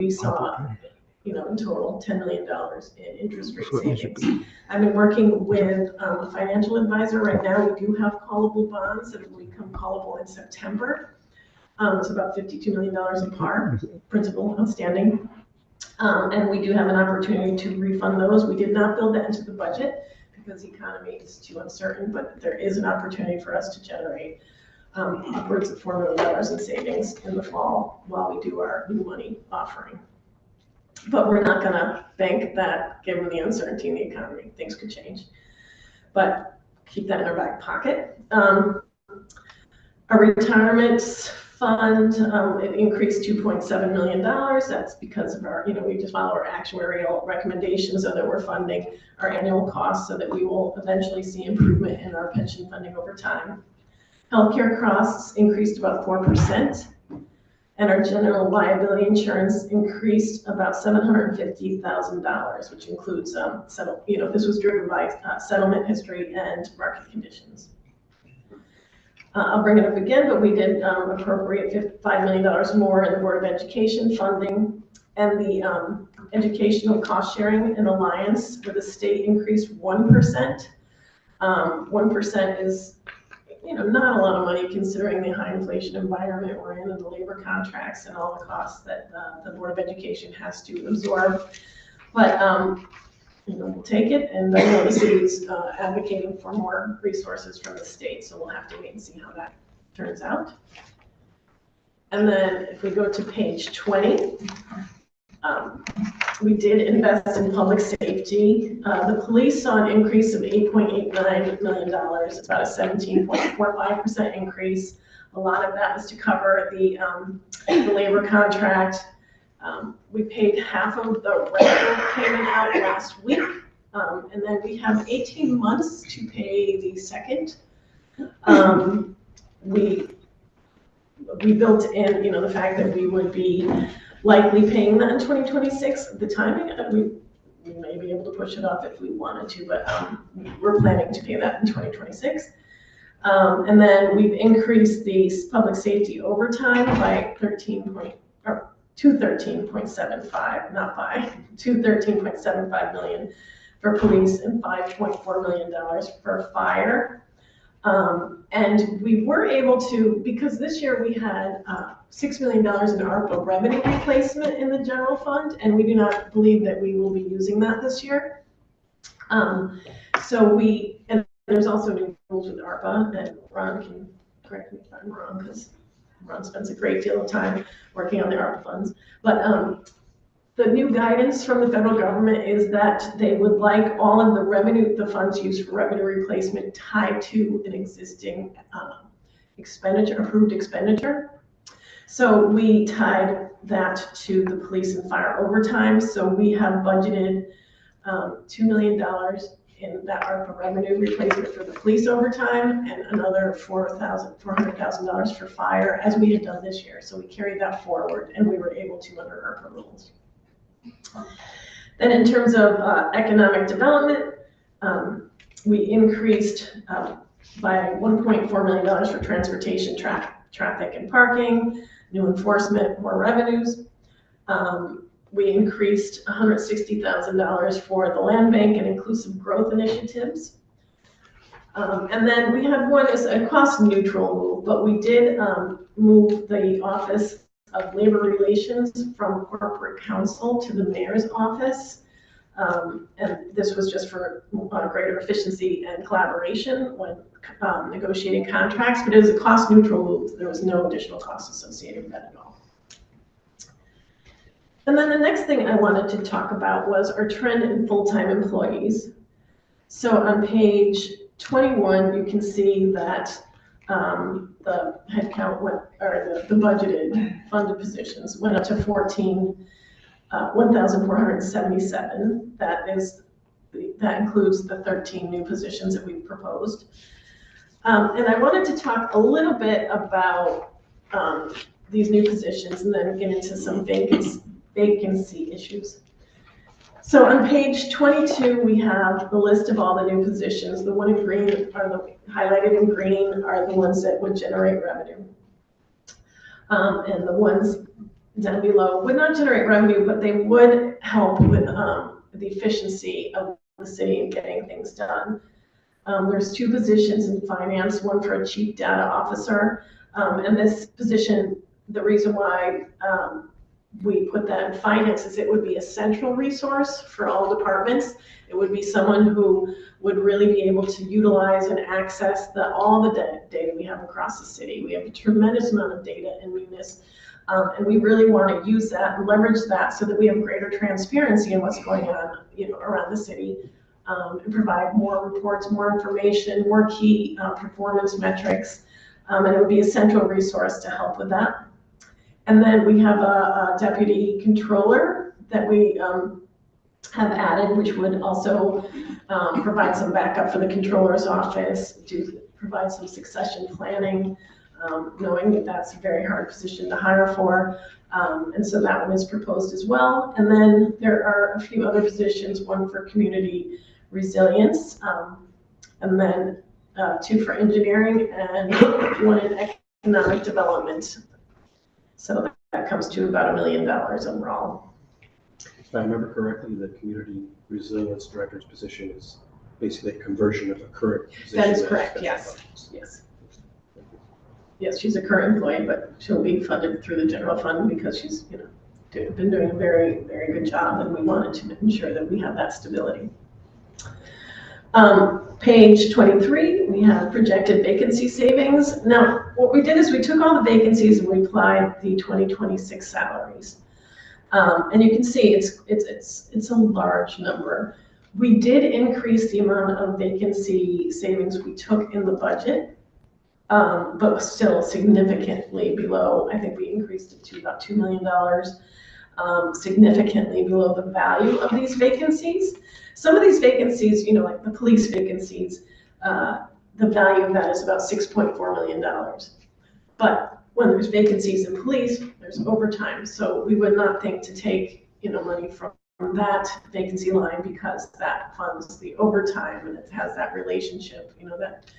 we saw, in total $10 million in interest rate savings. I've been working with a financial advisor right now. We do have callable bonds that will become callable in September. It's about $52 million in par, principal outstanding. And we do have an opportunity to refund those. We did not build that into the budget because the economy is too uncertain, but there is an opportunity for us to generate upwards of $4 million in savings in the fall while we do our new money offering. But we're not going to bank that given the uncertainty in the economy. Things could change. But keep that in our back pocket. Our retirement fund, it increased $2.7 million. That's because of our, we just follow our actuarial recommendations so that we're funding our annual costs so that we will eventually see improvement in our pension funding over time. Healthcare costs increased about 4%, and our general liability insurance increased about $750,000, which includes this was driven by settlement history and market conditions. I'll bring it up again, but we did appropriate $5 million more in the Board of Education funding, and the educational cost sharing and alliance with the state increased 1%. 1% is not a lot of money considering the high inflation environment we're in and the labor contracts and all the costs that the Board of Education has to absorb. But we'll take it, and I know the city's advocating for more resources from the state, so we'll have to wait and see how that turns out. And then if we go to page 20, we did invest in public safety. The police saw an increase of $8.89 million. It's about a 17.45% increase. A lot of that was to cover the labor contract. We paid half of the rental payment out last week, and then we have 18 months to pay the second. We built in, the fact that we would be likely paying that in 2026. The timing, we may be able to push it off if we wanted to, but we're planning to pay that in 2026. And then we've increased the public safety overtime by to 13.75 million for police and $5.4 million for fire. And we were able to, because this year we had $6 million in ARPA revenue replacement in the general fund, and we do not believe that we will be using that this year. And there's also new rules with ARPA, and Ron can correct me if I'm wrong, because Ron spends a great deal of time working on the ARPA funds. But the new guidance from the federal government is that they would like all of the funds used for revenue replacement tied to an existing approved expenditure. So we tied that to the police and fire overtime. So we have budgeted $2 million in that ARPA revenue replacement for the police overtime and another $400,000 for fire, as we had done this year. So we carried that forward, and we were able to under ARPA rules. Then in terms of economic development, we increased by $1.4 million for transportation, traffic and parking, new enforcement, more revenues. We increased $160,000 for the land bank and inclusive growth initiatives. And then we had one as a cost neutral move, but we did move the Office of Labor Relations from corporate counsel to the mayor's office. And this was just for greater efficiency and collaboration when negotiating contracts, but it was a cost neutral move. There was no additional costs associated with that at all. And then the next thing I wanted to talk about was our trend in full-time employees. So on page 21, you can see that the headcount the budgeted funded positions went up to 1,477. That includes the 13 new positions that we've proposed. And I wanted to talk a little bit about these new positions and then get into some vacancy issues. So on page 22, we have the list of all the new positions. The one in green highlighted in green are the ones that would generate revenue. And the ones down below, would not generate revenue, but they would help with the efficiency of the city and getting things done. There's 2 positions in finance, one for a chief data officer, and this position, the reason why we put that in finance is it would be a central resource for all departments. It would be someone who would really be able to utilize and access all the data we have across the city. We have a tremendous amount of data in Munis, and we really want to use that and leverage that so that we have greater transparency in what's going on, around the city, and provide more reports, more information, more key performance metrics, and it would be a central resource to help with that. And then we have a deputy controller that we have added, which would also provide some backup for the controller's office, to provide some succession planning, knowing that that's a very hard position to hire for. And so that one is proposed as well. And then there are a few other positions, one for community resilience, and then 2 for engineering, and 1 in economic development. So that comes to about $1 million overall. If I remember correctly, the community resilience director's position is basically a conversion of a current position. That is correct, yes. Yes. Yes, she's a current employee, but she'll be funded through the general fund because she's, been doing a very, very good job, and we wanted to ensure that we have that stability. Page 23, we have projected vacancy savings. Now, what we did is we took all the vacancies and we applied the 2026 salaries. And you can see it's a large number. We did increase the amount of vacancy savings we took in the budget, but still significantly below. I think we increased it to about $2 million, significantly below the value of these vacancies. Some of these vacancies, like the police vacancies, the value of that is about $6.4 million. But when there's vacancies in police, there's overtime. So we would not think to take, money from that vacancy line, because that funds the overtime and it has that relationship, that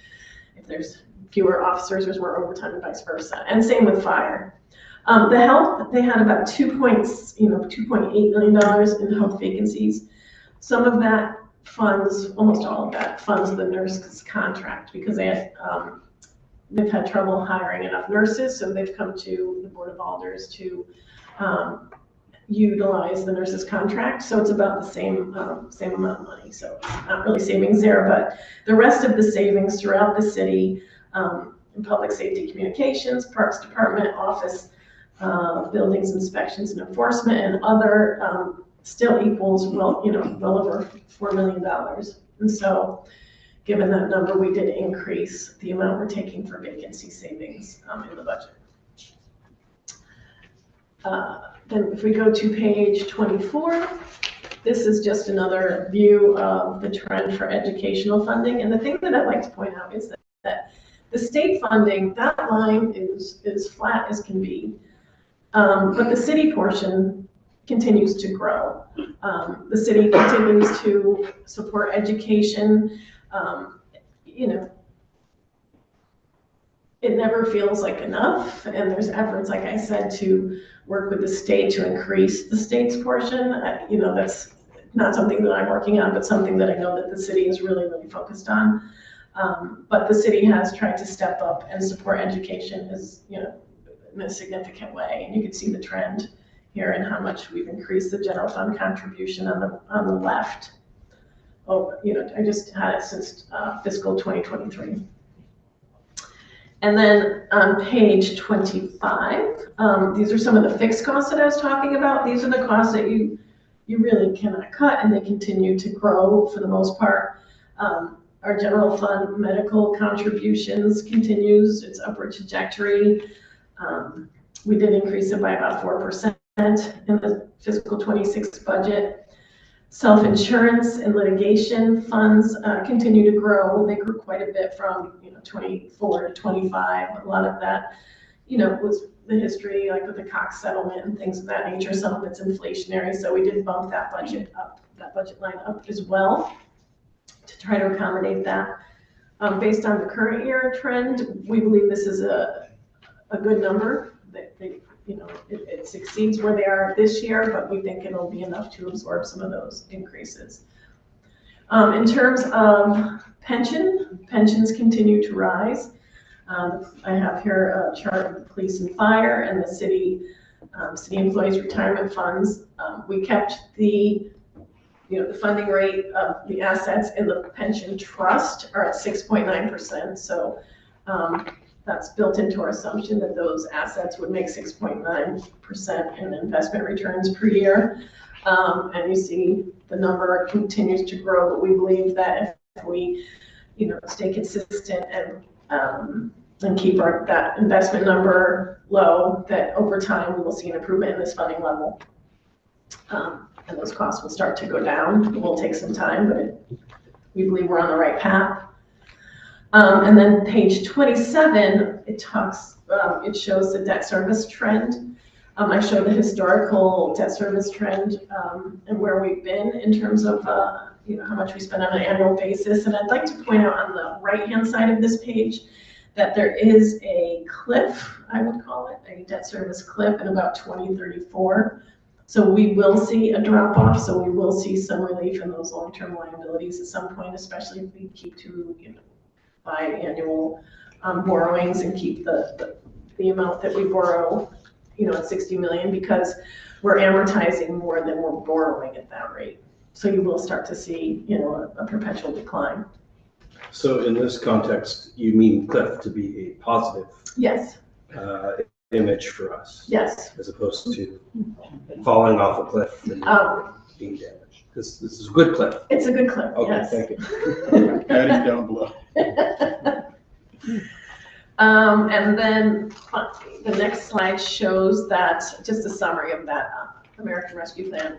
if there's fewer officers, there's more overtime and vice versa. And same with fire. The health, they had about $2.8 million in health vacancies. Some of that funds, almost all of that funds the nurse's contract, because they've had trouble hiring enough nurses, so they've come to the Board of Alders to utilize the nurse's contract. So it's about the same amount of money. So not really savings there, but the rest of the savings throughout the city, in public safety communications, parks department, office, buildings, inspections and enforcement, and other, still equals well over $4 million. And so given that number, we did increase the amount we're taking for vacancy savings in the budget. Then if we go to page 24, this is just another view of the trend for educational funding. And the thing that I'd like to point out is that the state funding, that line is flat as can be, but the city portion continues to grow. The city continues to support education. It never feels like enough, and there's efforts, like I said, to work with the state to increase the state's portion. That's not something that I'm working on, but something that I know that the city is really, really focused on. But the city has tried to step up and support education in a significant way, and you can see the trend here and how much we've increased the general fund contribution on the left. I just had it since fiscal 2023. And then on page 25, these are some of the fixed costs that I was talking about. These are the costs that you really cannot cut, and they continue to grow for the most part. Our general fund medical contributions continues its upward trajectory. We did increase it by about 4% in the fiscal 26 budget. Self-insurance and litigation funds continue to grow. They grew quite a bit from 24 to 25. A lot of that, was the history, like with the Cox settlement and things of that nature. Some of it's inflationary, so we did bump that budget line up as well to try to accommodate that. Based on the current year trend, we believe this is a good number. it succeeds where they are this year, but we think it'll be enough to absorb some of those increases. In terms of pensions continue to rise. I have here a chart of the police and fire and the city employees retirement funds. We kept the funding rate of the assets in the pension trust are at 6.9%. So that's built into our assumption that those assets would make 6.9% in investment returns per year. And you see the number continues to grow, but we believe that if we, stay consistent and keep that investment number low, that over time we will see an improvement in this funding level. And those costs will start to go down. It will take some time, but we believe we're on the right path. And then page 27, it shows the debt service trend. I show the historical debt service trend and where we've been in terms of how much we spend on an annual basis. And I'd like to point out on the right-hand side of this page that there is a cliff, I would call it, a debt service cliff in about 2034. So we will see a drop off. So we will see some relief in those long-term liabilities at some point, especially if we keep to biannual borrowings and keep the amount that we borrow, at 60 million, because we're amortizing more than we're borrowing at that rate. So you will start to see, a perpetual decline. So in this context, you mean cliff to be a positive Yes. Image for us. Yes. As opposed to falling off a cliff and being damaged. This is a good cliff. It's a good cliff. Okay, yes. Thank you. Adding down below. And then the next slide shows that, just a summary of that American Rescue Plan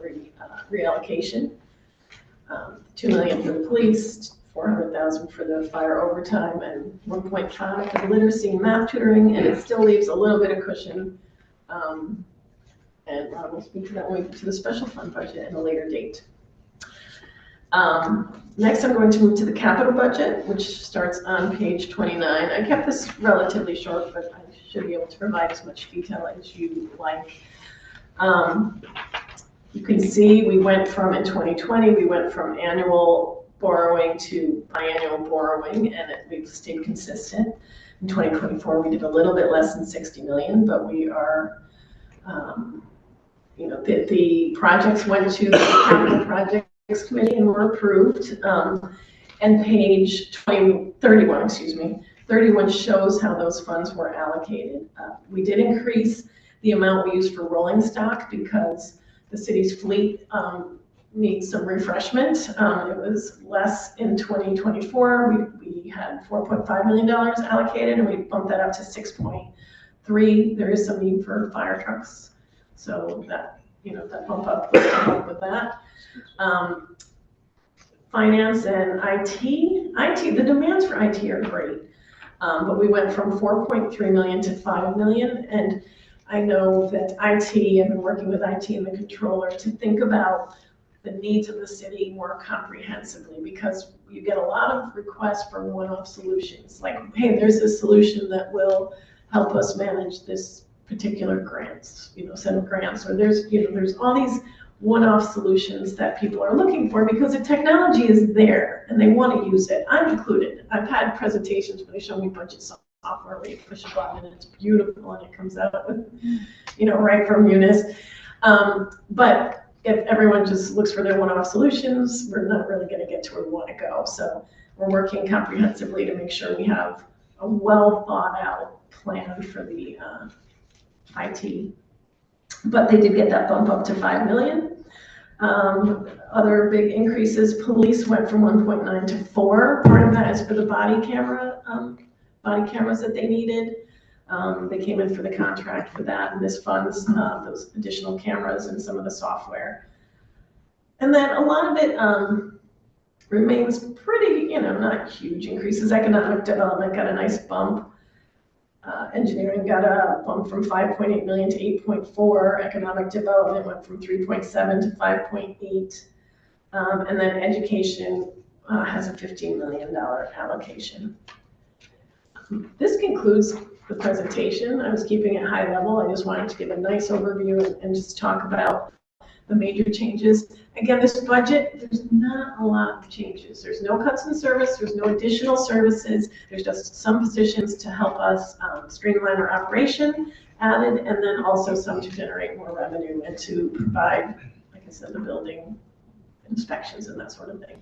reallocation. 2 million for the police, 400,000 for the fire overtime, and 1.5 for the literacy and math tutoring, and it still leaves a little bit of cushion. And Ron will speak to that when we get to the special fund budget at a later date. Next, I'm going to move to the capital budget, which starts on page 29. I kept this relatively short, but I should be able to provide as much detail as you like. You can see we went from, in 2020, we went from annual borrowing to biannual borrowing, and we've stayed consistent. In 2024, we did a little bit less than 60 million, but we are, the projects went to the capital projects committee and were approved. And page 31 shows how those funds were allocated. We did increase the amount we use for rolling stock because the city's fleet needs some refreshment. It was less in 2024. We had $4.5 million allocated, and we bumped that up to 6.3. There is some need for fire trucks, so that that bump up was to help with that. Finance and IT, the demands for IT are great, but we went from 4.3 million to 5 million, and I know that IT, I've been working with IT and the controller to think about the needs of the city more comprehensively, because you get a lot of requests for one-off solutions. Like, hey, there's a solution that will help us manage this particular grants, set of grants, or there's all these one-off solutions that people are looking for because the technology is there and they want to use it. I'm included. I've had presentations where they show me budget software where you push a button and it's beautiful and it comes out with, right from Munis. But if everyone just looks for their one-off solutions, we're not really going to get to where we want to go. So we're working comprehensively to make sure we have a well thought out plan for the IT. But they did get that bump up to 5 million. Other big increases, police went from 1.9 to 4. Part of that is for the body cameras that they needed. They came in for the contract for that, and this funds those additional cameras and some of the software. And then a lot of it remains pretty, not huge increases. Economic development got a nice bump. Engineering got a bump from 5.8 million to 8.4. Economic development went from 3.7 to 5.8. And then education has a $15 million allocation. This concludes the presentation. I was keeping it high level. I just wanted to give a nice overview and just talk about the major changes. Again, this budget, there's not a lot of changes. There's no cuts in service, there's no additional services, there's just some positions to help us streamline our operation added, and then also some to generate more revenue and to provide, like I said, the building inspections and that sort of thing.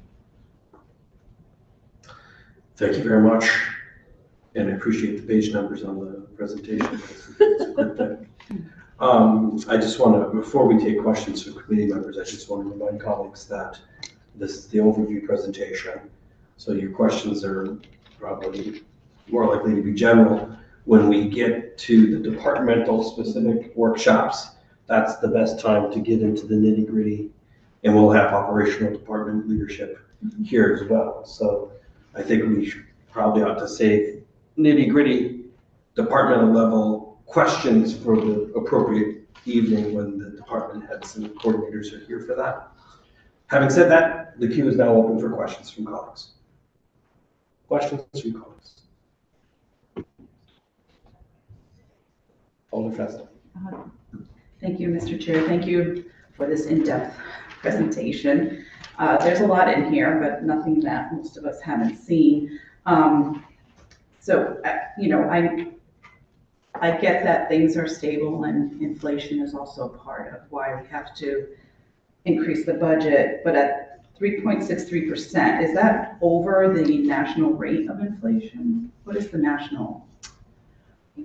Thank you very much. And I appreciate the page numbers on the presentation. It's a good thing. I just want to, before we take questions from committee members, I just want to remind colleagues that this is the overview presentation. So your questions are probably more likely to be general. When we get to the departmental specific workshops, that's the best time to get into the nitty gritty. And we'll have operational department leadership here as well. So I think we probably ought to save nitty gritty departmental level questions for the appropriate evening when the department heads and coordinators are here for that. Having said that, the queue is now open for questions from colleagues. Questions from colleagues? Alder Festa. Thank you, Mr. Chair. Thank you for this in-depth presentation. There's a lot in here, but nothing that most of us haven't seen. I get that things are stable and inflation is also part of why we have to increase the budget, but at 3.63%, is that over the national rate of inflation? What is the national?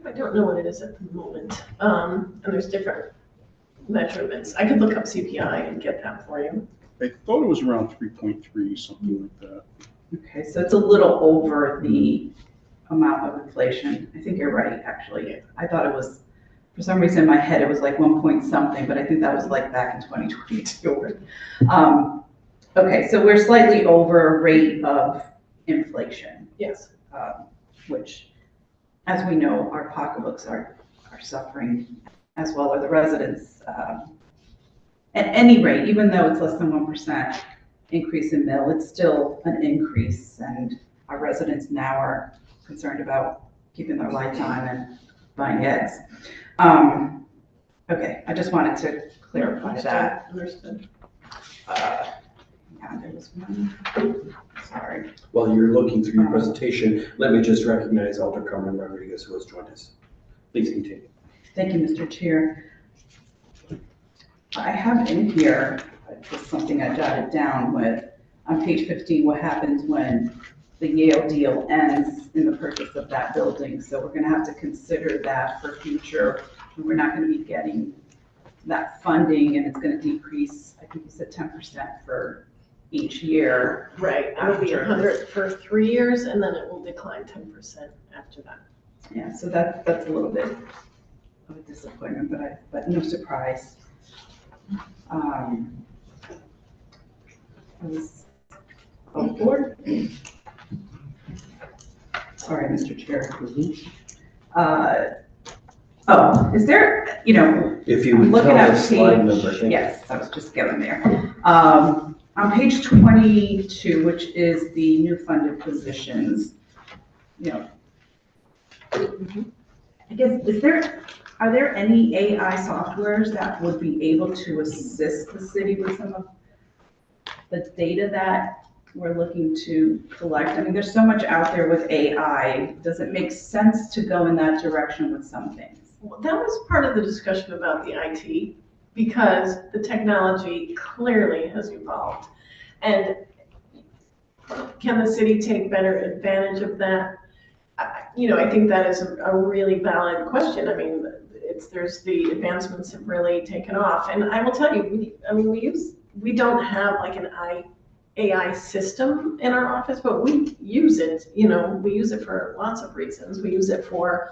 I don't know what it is at the moment, and there's different measurements. I could look up CPI and get that for you. I thought it was around 3.3, something like that. Okay, so it's a little over the amount of inflation. I think you're right, actually. I thought it was, for some reason in my head, it was like 1 point something, but I think that was like back in 2022. Okay, so we're slightly over rate of inflation. Yes. Which, as we know, our pocketbooks are suffering, as well are the residents. At any rate, even though it's less than 1% increase in mill, it's still an increase, and our residents now are concerned about keeping their lights on and buying eggs. Okay, I just wanted to clarify that. Understood. Yeah, there was one. Sorry. While you're looking through your presentation, let me just recognize Alder Carmen Rodriguez, who has joined us. Please continue. Thank you, Mr. Chair. I have in here just something I jotted down with, on page 15, what happens when the Yale deal ends in the purchase of that building. So we're going to have to consider that for future. We're not going to be getting that funding, and it's going to decrease, I think you said 10% for each year. Right, it'll be 100 for 3 years, and then it will decline 10% after that. Yeah, so that's a little bit of a disappointment, but no surprise. Board. Sorry, Mr. Chair. Is there, If you would looking tell at the slide page, number, I think. yes, I was just getting there. On page 22, which is the new funded positions, I guess, are there any AI softwares that would be able to assist the city with some of the data that we're looking to collect? I mean, there's so much out there with AI. Does it make sense to go in that direction with some things? Well, that was part of the discussion about the IT, because the technology clearly has evolved. And can the city take better advantage of that? I think that is a really valid question. I mean, there's the advancements have really taken off. And I will tell you, we don't have like an AI system in our office, but we use it, we use it for lots of reasons. We use it for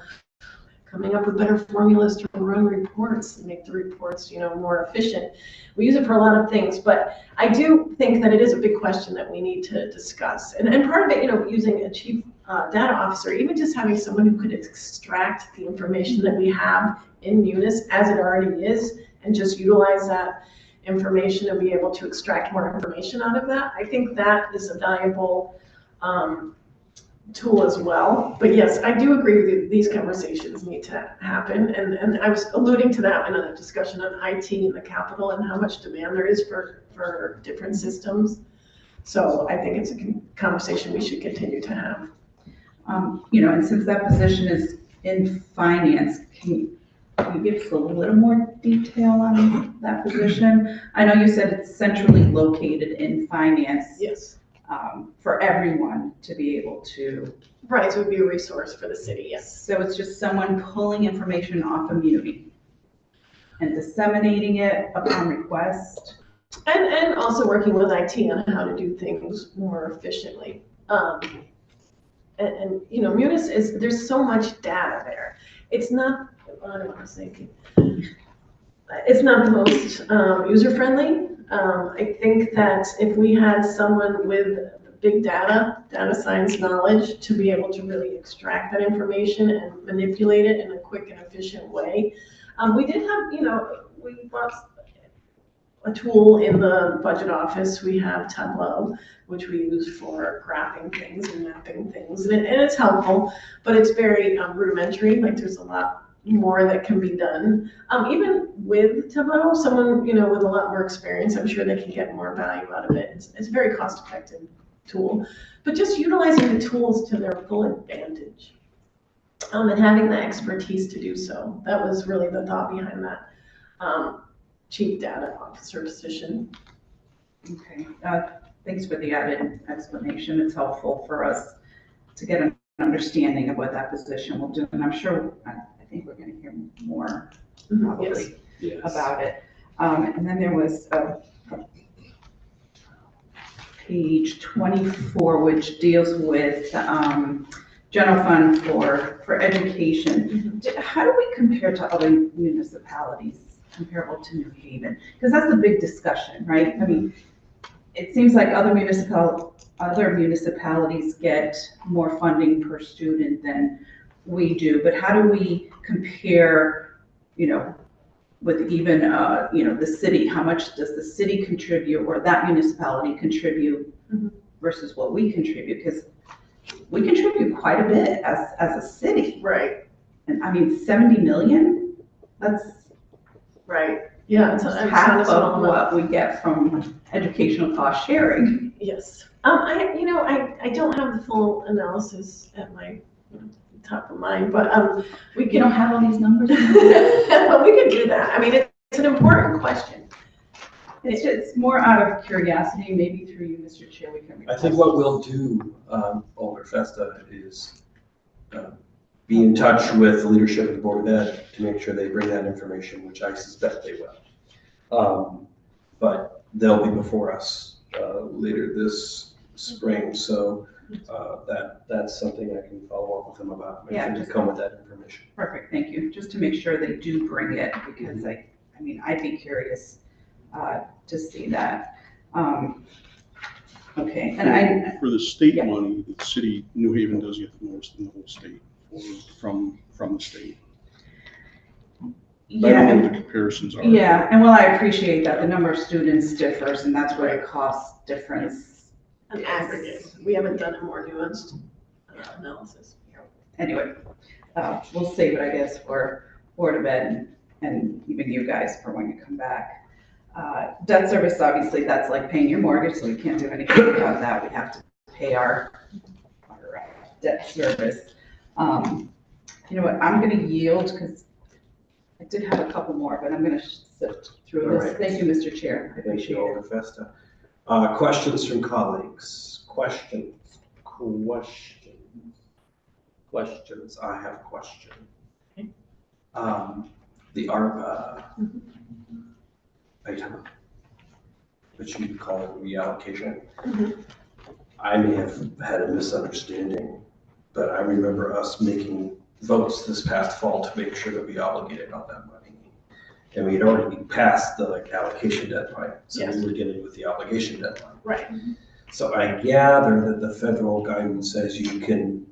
coming up with better formulas to run reports and make the reports, more efficient. We use it for a lot of things, but I do think that it is a big question that we need to discuss. And part of it, using a chief data officer, even just having someone who could extract the information that we have in Munis as it already is, and just utilize that information and be able to extract more information out of that. I think that is a valuable tool as well. But yes, I do agree with you, these conversations need to happen. And I was alluding to that in a discussion on IT and the capital and how much demand there is for different systems. So I think it's a conversation we should continue to have. And since that position is in finance, can you give us a little more detail on that position? I know you said it's centrally located in finance. Yes. For everyone to be able to. Right, so it would be a resource for the city, yes. So it's just someone pulling information off of Muni and disseminating it upon request. And also working with IT on how to do things more efficiently. Munis there's so much data there. It's not, I don't want to say, it's not the most user-friendly. I think that if we had someone with big data science knowledge to be able to really extract that information and manipulate it in a quick and efficient way. We did have, we bought a tool in the budget office. We have Tableau, which we use for graphing things and mapping things. And it's helpful, but it's very rudimentary. Like there's a lot more that can be done. Even with Tableau, someone, with a lot more experience, I'm sure they can get more value out of it. It's a very cost-effective tool, but just utilizing the tools to their full advantage. And having the expertise to do so. That was really the thought behind that chief data officer position. Okay, thanks for the added explanation. It's helpful for us to get an understanding of what that position will do. And I'm sure, I think we're going to hear more probably Yes. about it. And then there was page 24, which deals with general fund for education. How do we compare to other municipalities comparable to New Haven? Because that's the big discussion, right? I mean, it seems like other municipalities get more funding per student than we do, but how do we compare, with even, the city? How much does the city contribute or that municipality contribute versus what we contribute? Because we contribute quite a bit as a city. Right. And I mean, 70 million, that's right. Yeah, it's half of what we get from educational cost sharing. Yes. I don't have the full analysis at my top of mind, but we You can. don't have all these numbers? But we can do that. I mean, it's an important question. It's more out of curiosity, maybe through you, Mr. Chair, we can. I think what we'll do, over Festa, is be in touch with the leadership of the Board of Ed to make sure they bring that information, which I suspect they will. But they'll be before us later this spring, so that's something I can follow up with them about. Make sure to come with that information. Perfect, thank you. Just to make sure they do bring it, because I'd be curious to see that. Okay, and For the state Yeah. money, the city, New Haven does get the most in the whole state from the state. I don't know what the comparisons are. Yeah, and I appreciate that. The number of students differs, and that's where the cost difference. An aggregate. We haven't done a more nuanced analysis. Anyway, we'll save it, I guess, for Board of Ed and even you guys for when you come back. Debt service, obviously, that's like paying your mortgage, so we can't do anything about that. We have to pay our debt service. You know what, I'm gonna yield, because I did have a couple more, but I'm gonna sift through All this. right. Thank you, Mr. Chair, I Thank appreciate you, it. Alder Festa. Questions from colleagues? Questions. I have a question. Okay. The ARPA item, which you call it reallocation. I may have had a misunderstanding, but I remember us making votes this past fall to make sure that we obligated on that money. And we had already passed the allocation deadline, so Yes. we were getting with the obligation deadline. Right. So I gather that the federal guidance says you can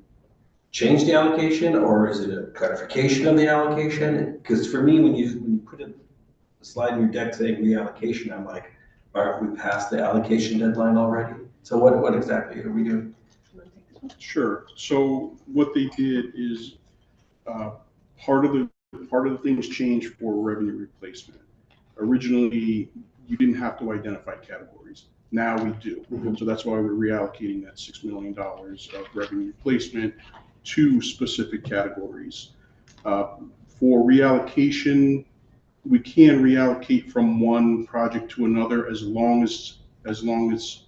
change the allocation, or is it a clarification of the allocation? Because for me, when you put a slide in your deck saying reallocation, I'm like, aren't we past the allocation deadline already? So what exactly are we doing? Sure. So what they did is part of the things changed for revenue replacement. Originally, you didn't have to identify categories. Now we do. Mhm. So that's why we're reallocating that $6 million of revenue replacement to specific categories. For reallocation, we can reallocate from one project to another as long as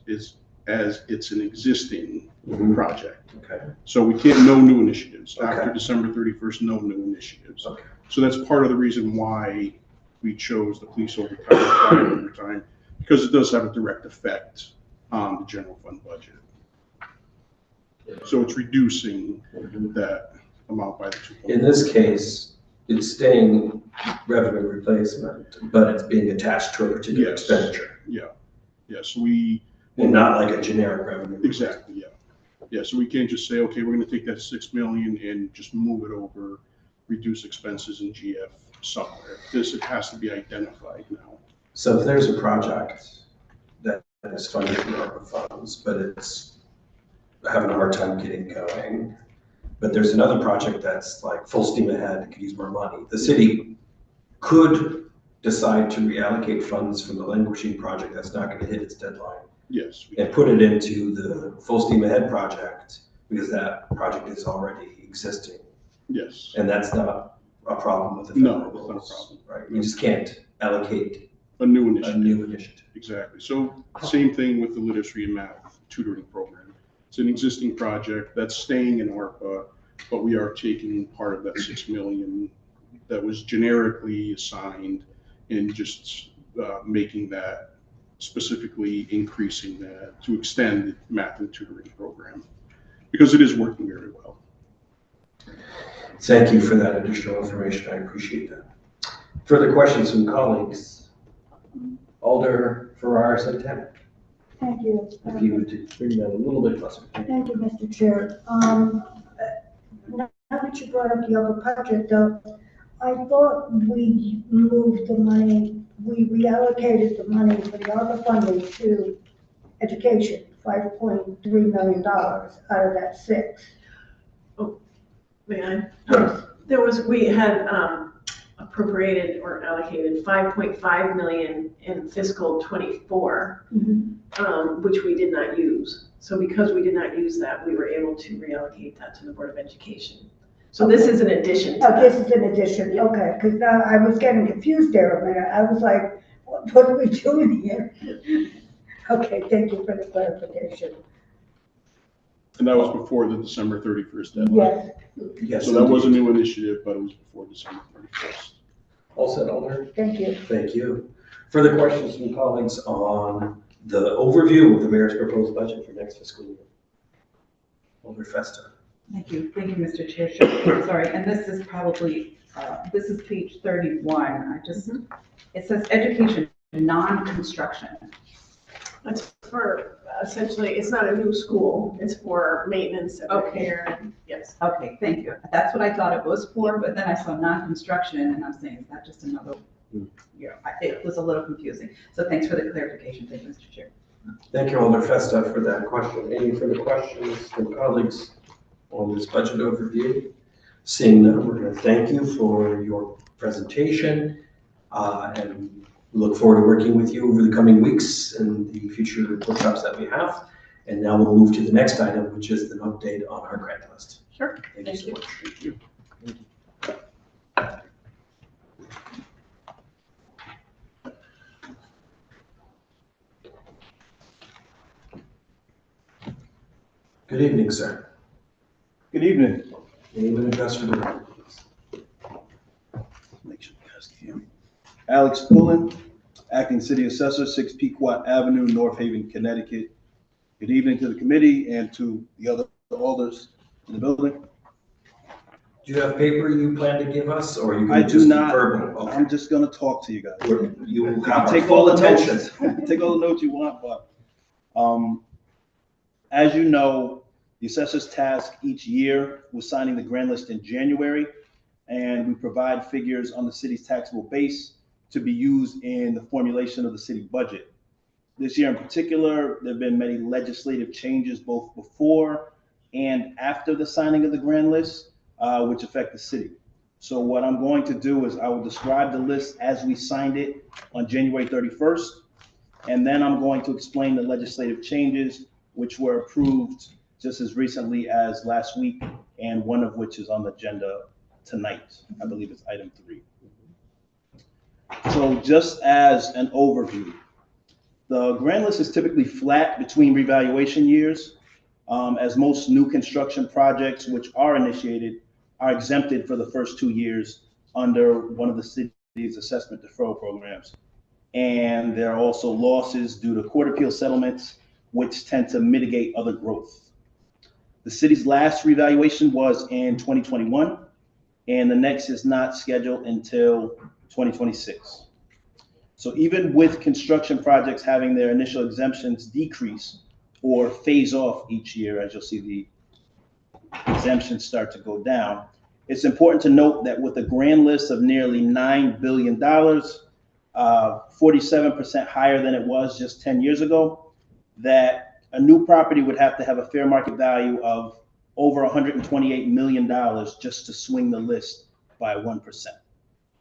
it's an existing Mhm. project. Okay. So we can't, no new initiatives. Okay. After December 31st, no new initiatives. Okay. So that's part of the reason why we chose the police overtime, fire overtime, because it does have a direct effect on the general fund budget. So it's reducing that amount by the 2. In this case, it's staying revenue replacement, but it's being attached to a particular Yes. expenditure. Yes, we. And not like a generic revenue. Exactly, yeah. Yeah, so we can't just say, okay, we're gonna take that 6 million and just move it over, reduce expenses in GF somewhere. It has to be identified now. So if there's a project that is funded from ARPA funds, but it's having a hard time getting going, but there's another project that's like full steam ahead, could use more money, the city could decide to reallocate funds from the languishing project that's not gonna hit its deadline Yes. and put it into the full steam ahead project because that project is already existing. Yes. And that's not a problem with the No, federal it's not a rules, problem. right? You just can't allocate A new a initiative. new initiative. Exactly. So same thing with the literacy and math tutoring program. It's an existing project that's staying in ARPA, but we are taking part of that 6 million that was generically assigned and just making that, specifically increasing that to extend the math and tutoring program because it is working very well. Thank you for that additional information. I appreciate that. Further questions from colleagues? Alder Farrar said 10. Thank you. If you would bring that a little bit closer. Thank you, Mr. Chair. Now that you brought up the other project, though, I thought we moved the money, we reallocated the money for the other funding to education, $5.3 million out of that 6. May I? Yes. We had appropriated or allocated 5.5 million in fiscal '24, which we did not use. So because we did not use that, we were able to reallocate that to the Board of Education. So this is an addition to Oh, this that. is an addition, okay, because now I was getting confused there a minute. I was like, what are we doing here? Okay, thank you for the clarification. And that was before the December 31st deadline. Yes, Yes. So that was a new initiative, but it was before December 31st. All set, Alder? thank you. Thank you. Further questions from colleagues on the overview of the mayor's proposed budget for next fiscal year? Alder Festa. Thank you, Mr. Chair. Sure. Sorry, and this is probably, this is page 31. It says education, non-construction. That's for essentially, it's not a new school, it's for maintenance and repair, and yes. Okay, thank you. That's what I thought it was for, but then I saw non-construction and I'm saying, is that just another? It was a little confusing. So thanks for the clarification. Thank you, Mr. Chair. Thank you, Alder Festa, for that question. Any further questions from colleagues on this budget overview? Seeing none, we're going to thank you for your presentation and look forward to working with you over the coming weeks and the future workshops that we have. And now we'll move to the next item, which is an update on our grant list. Sure. Thank you so much. Thank you. Good evening, sir. Good evening. Name and address for the record, please. Make sure you guys can hear me. Alex Pullen, Acting City Assessor, 6 Pequot Avenue, North Haven, Connecticut. Good evening to the committee and to the other alders in the building. Do you have paper you plan to give us, or you I can do just not. verbal? Okay. I'm just gonna talk to you guys. You will You have our take full all the attention. notes, take all the notes you want, but, as you know, the assessor's task each year was signing the grand list in January, and we provide figures on the city's taxable base to be used in the formulation of the city budget. This year in particular, there have been many legislative changes both before and after the signing of the grand list, which affect the city. So what I'm going to do is I will describe the list as we signed it on January 31st, and then I'm going to explain the legislative changes which were approved just as recently as last week, and one of which is on the agenda tonight. I believe it's item 3. So just as an overview, the grand list is typically flat between revaluation years, as most new construction projects which are initiated are exempted for the first 2 years under one of the city's assessment deferral programs. And there are also losses due to court appeal settlements, which tend to mitigate other growth. The city's last revaluation was in 2021, and the next is not scheduled until 2026. So even with construction projects having their initial exemptions decrease or phase off each year, as you'll see the exemptions start to go down, it's important to note that with a grand list of nearly $9 billion, 47% higher than it was just 10 years ago, that a new property would have to have a fair market value of over $128 million just to swing the list by 1%.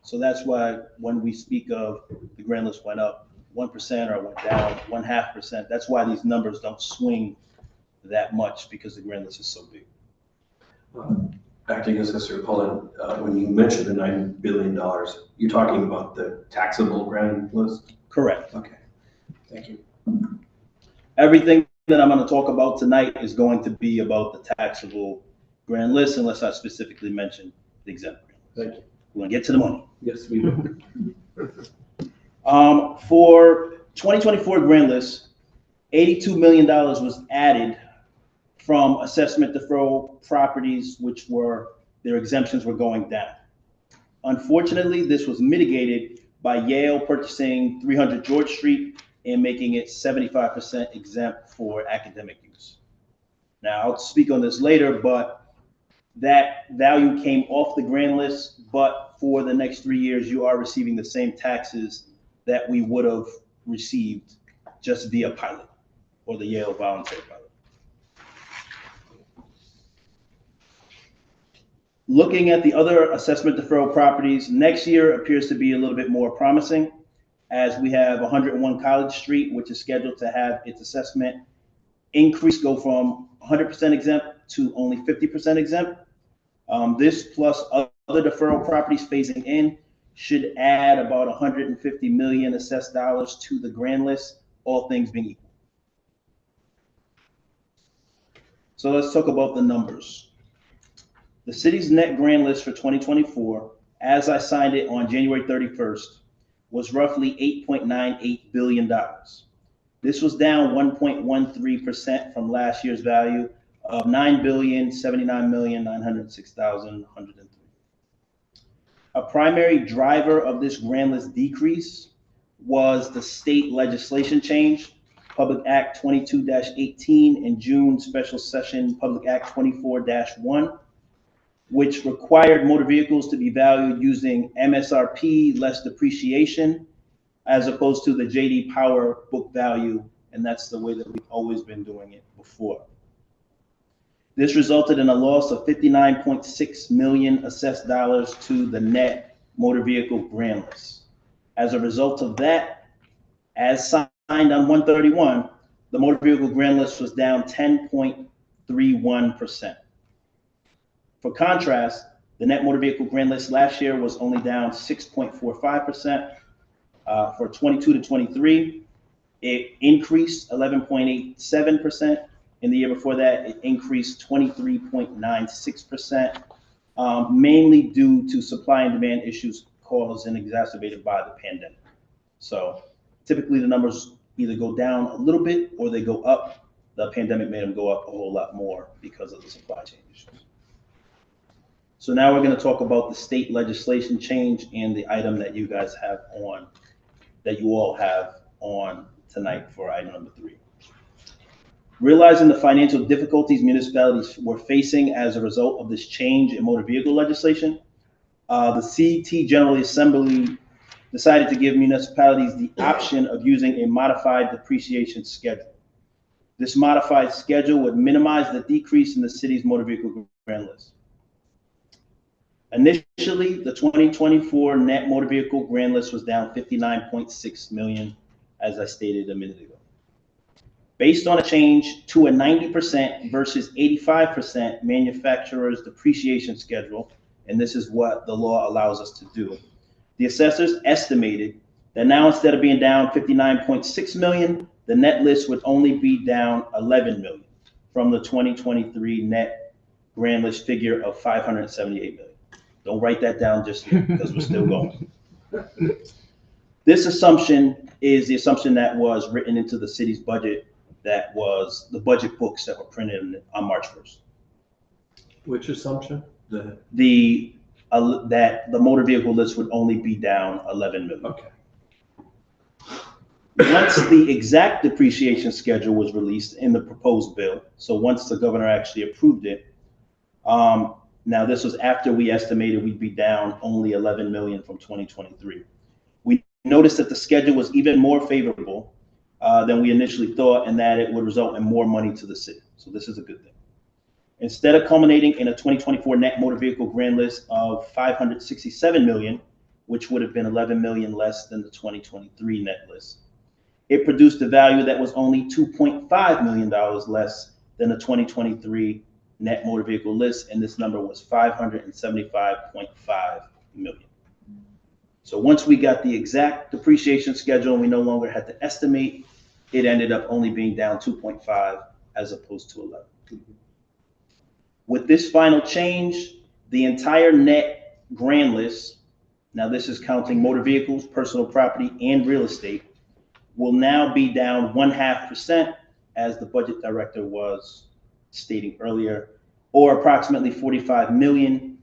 So that's why when we speak of the grand list went up 1% or went down 0.5%, that's why these numbers don't swing that much, because the grand list is so big. Acting Assessor Pullen, when you mentioned the $9 billion, you're talking about the taxable grand list? Correct. Okay, thank you. Everything that I'm going to talk about tonight is going to be about the taxable grand list, unless I specifically mention the exempt grand list. Thank you. We're going to get to the money. Yes, we do. For 2024 grand list, $82 million was added from assessment deferral properties, which were, their exemptions were going down. Unfortunately, this was mitigated by Yale purchasing 300 George Street and making it 75% exempt for academic use. Now, I'll speak on this later, but that value came off the grand list, but for the next 3 years, you are receiving the same taxes that we would have received just via pilot or the Yale voluntary pilot. Looking at the other assessment deferral properties, next year appears to be a little bit more promising, as we have 101 College Street, which is scheduled to have its assessment increase, go from 100% exempt to only 50% exempt. This plus other deferral properties phasing in should add about 150 million assessed dollars to the grand list, all things being equal. So let's talk about the numbers. The city's net grand list for 2024, as I signed it on January 31st, was roughly $8.98 billion. This was down 1.13% from last year's value of $9,079,906,103. A primary driver of this grand list decrease was the state legislation change, Public Act 22-18 and June Special Session Public Act 24-1, which required motor vehicles to be valued using MSRP less depreciation, as opposed to the JD Power book value, and that's the way that we've always been doing it before. This resulted in a loss of 59.6 million assessed dollars to the net motor vehicle grand list. As a result of that, as signed on 131, the motor vehicle grand list was down 10.31%. For contrast, the net motor vehicle grand list last year was only down 6.45%. For 22 to 23, it increased 11.87%. In the year before that, it increased 23.96%, mainly due to supply and demand issues caused and exacerbated by the pandemic. So typically the numbers either go down a little bit or they go up. The pandemic made them go up a whole lot more because of the supply chain issues. So now we're going to talk about the state legislation change and the item that you guys have on, that you all have on tonight for item number 3. Realizing the financial difficulties municipalities were facing as a result of this change in motor vehicle legislation, the CT General Assembly decided to give municipalities the option of using a modified depreciation schedule. This modified schedule would minimize the decrease in the city's motor vehicle grand list. Initially, the 2024 net motor vehicle grand list was down 59.6 million, as I stated a minute ago. Based on a change to a 90% versus 85% manufacturer's depreciation schedule, and this is what the law allows us to do, the assessors estimated that now instead of being down 59.6 million, the net list would only be down 11 million from the 2023 net grand list figure of 578 million. Don't write that down just yet because we're still going. This assumption is the assumption that was written into the city's budget, that was the budget books that were printed on March 1st. Which assumption? That the motor vehicle list would only be down 11 million. Okay. Once the exact depreciation schedule was released in the proposed bill, so once the governor actually approved it, now this was after we estimated we'd be down only 11 million from 2023. We noticed that the schedule was even more favorable than we initially thought, and that it would result in more money to the city. So this is a good thing. Instead of culminating in a 2024 net motor vehicle grand list of 567 million, which would have been 11 million less than the 2023 net list, it produced a value that was only $2.5 million less than the 2023 net motor vehicle list, and this number was 575.5 million. So once we got the exact depreciation schedule and we no longer had to estimate, it ended up only being down 2.5 as opposed to 11. With this final change, the entire net grand list, now this is counting motor vehicles, personal property, and real estate, will now be down 0.5%, as the budget director was stating earlier, or approximately 45 million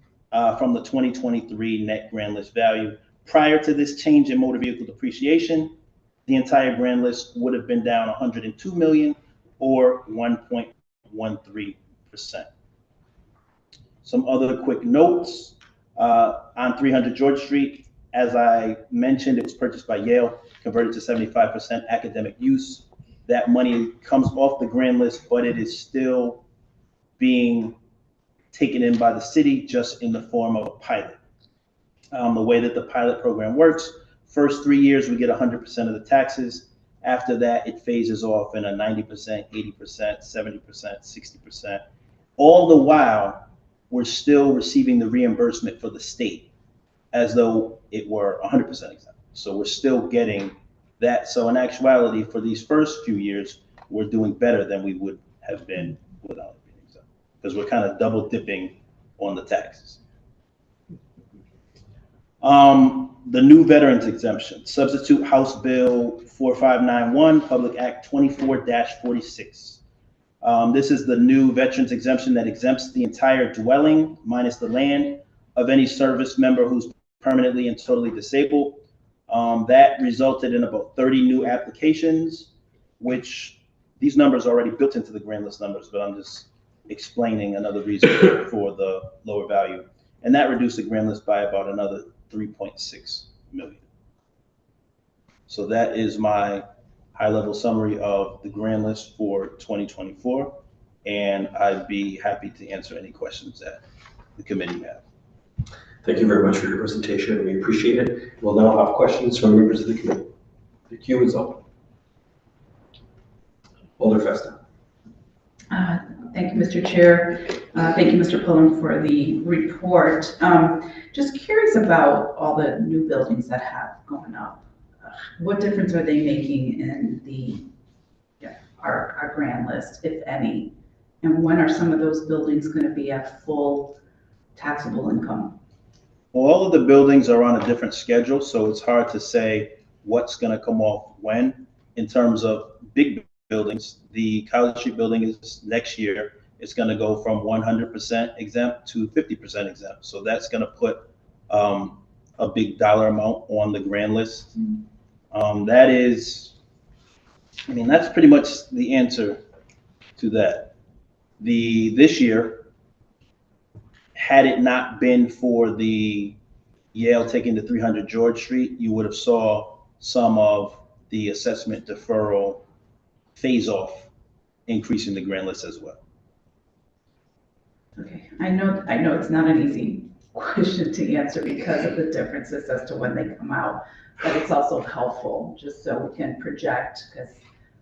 from the 2023 net grand list value. Prior to this change in motor vehicle depreciation, the entire grand list would have been down 102 million, or 1.13%. Some other quick notes on 300 George Street. As I mentioned, it was purchased by Yale, converted to 75% academic use. That money comes off the grand list, but it is still being taken in by the city, just in the form of a pilot. The way that the pilot program works, first 3 years we get 100% of the taxes. After that, it phases off in a 90%, 80%, 70%, 60%. All the while, we're still receiving the reimbursement for the state as though it were 100% exempt. So we're still getting that. So in actuality, for these first few years, we're doing better than we would have been without it being exempt, because we're kind of double dipping on the taxes. The new veterans exemption, substitute House Bill 4591, Public Act 24-46. This is the new veterans exemption that exempts the entire dwelling, minus the land, of any service member who's permanently and totally disabled. That resulted in about 30 new applications, which these numbers are already built into the grand list numbers, but I'm just explaining another reason for the lower value. And that reduced the grand list by about another 3.6 million. So that is my high-level summary of the grand list for 2024, and I'd be happy to answer any questions that the committee have. Thank you very much for your presentation, and we appreciate it. We'll now have questions from members of the committee. The queue is open. Alder Festa. Thank you, Mr. Chair. Thank you, Mr. Pullen, for the report. Just curious about all the new buildings that have gone up. What difference are they making in our grand list, if any? And when are some of those buildings going to be at full taxable income? Well, all of the buildings are on a different schedule, so it's hard to say what's going to come off when. In terms of big buildings, the College Street building is next year. It's going to go from 100% exempt to 50% exempt. So that's going to put a big dollar amount on the grand list. That's pretty much the answer to that. This year, had it not been for the Yale taking the 300 George Street, you would have saw some of the assessment deferral phase off increasing the grand list as well. Okay, I know it's not an easy question to answer because of the differences as to when they come out, but it's also helpful just so we can project because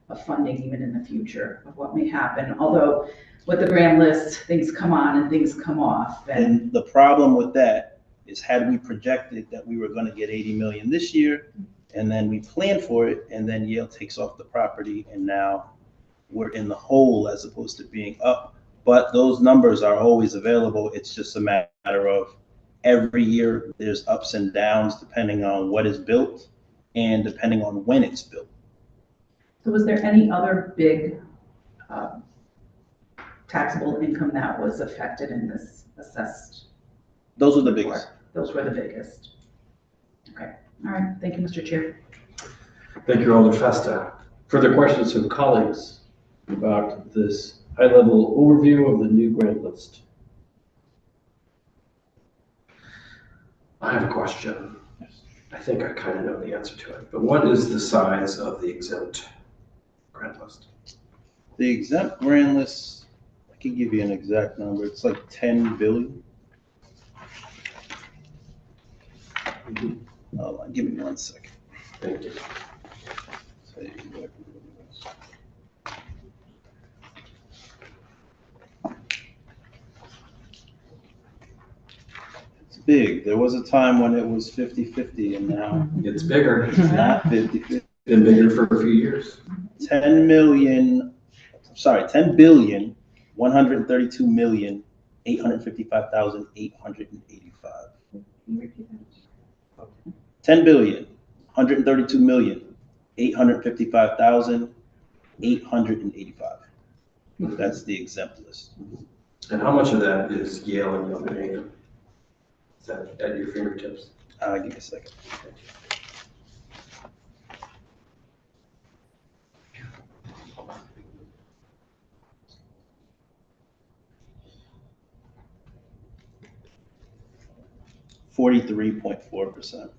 of funding even in the future of what may happen. Although with the grand list, things come on and things come off. And the problem with that is had we projected that we were gonna get 80 million this year, and then we planned for it, and then Yale takes off the property, and now we're in the hole as opposed to being up. But those numbers are always available. It's just a matter of every year there's ups and downs depending on what is built and depending on when it's built. So was there any other big taxable income that was affected in this assessed? Those are the report? biggest. Those were the biggest. Okay, all right, thank you, Mr. Chair. Thank you, Alder Festa. Further questions from colleagues about this high-level overview of the new grant list? I have a question. I think I kind of know the answer to it, but what is the size of the exempt grant list? The exempt grant list, I can give you an exact number. It's like 10 billion. Hold on, give me 1 second. Thank you. Tell you exactly what it is. It's big. There was a time when it was 50-50 and now It's bigger. it's not 50-50. Been bigger for a few years. 10 billion, 132,855,885. 10,132,855,885. That's the exempt list. And how much of that is Yale and Yale New Haven? Is that at your fingertips? Give me a second. 43.4%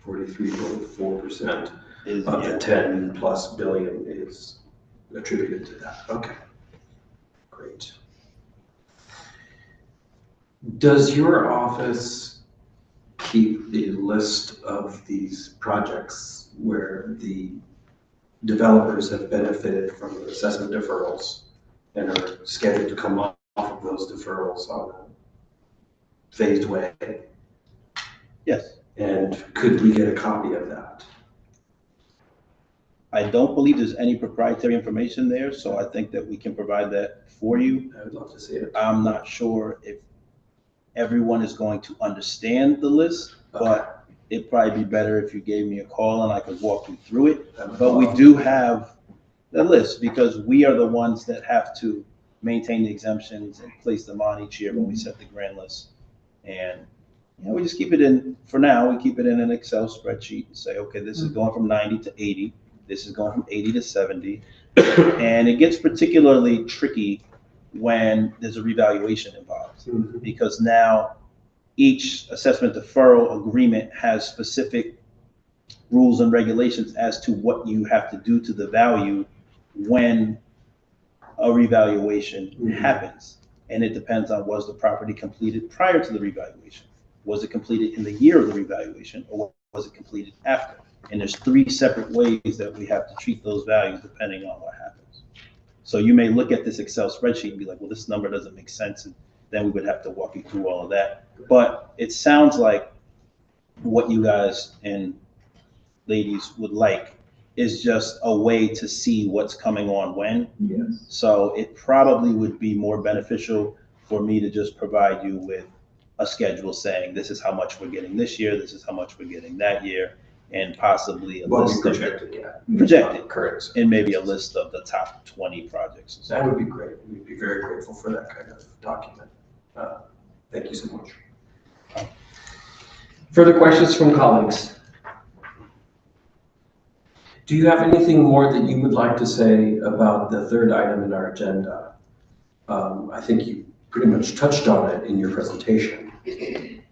43.4% is of the Yale. 10+ billion is attributed to that. Okay, great. Does your office keep a list of these projects where the developers have benefited from assessment deferrals and are scheduled to come off of those deferrals on a phased way? Yes. And could we get a copy of that? I don't believe there's any proprietary information there, so I think that we can provide that for you. I would love to see it. I'm not sure if everyone is going to understand the list, but it'd probably be better if you gave me a call and I could walk you through it. But we do have the list because we are the ones that have to maintain the exemptions and place them on each year when we set the grand list. And we just keep it in, for now, we keep it in an Excel spreadsheet and say, okay, this is going from 90 to 80. This is going from 80 to 70. And it gets particularly tricky when there's a revaluation involved because now each assessment deferral agreement has specific rules and regulations as to what you have to do to the value when a revaluation happens. And it depends on, was the property completed prior to the revaluation? Was it completed in the year of the revaluation or was it completed after? And there's 3 separate ways that we have to treat those values depending on what happens. So you may look at this Excel spreadsheet and be like, well, this number doesn't make sense. And then we would have to walk you through all of that. But it sounds like what you guys and ladies would like is just a way to see what's coming on when. Yes. So it probably would be more beneficial for me to just provide you with a schedule saying this is how much we're getting this year, this is how much we're getting that year, and possibly a list of projected correct, and maybe a list of the top 20 projects. That would be great. We'd be very grateful for that kind of document. Thank you so much. Further questions from colleagues? Do you have anything more that you would like to say about the third item in our agenda? I think you pretty much touched on it in your presentation.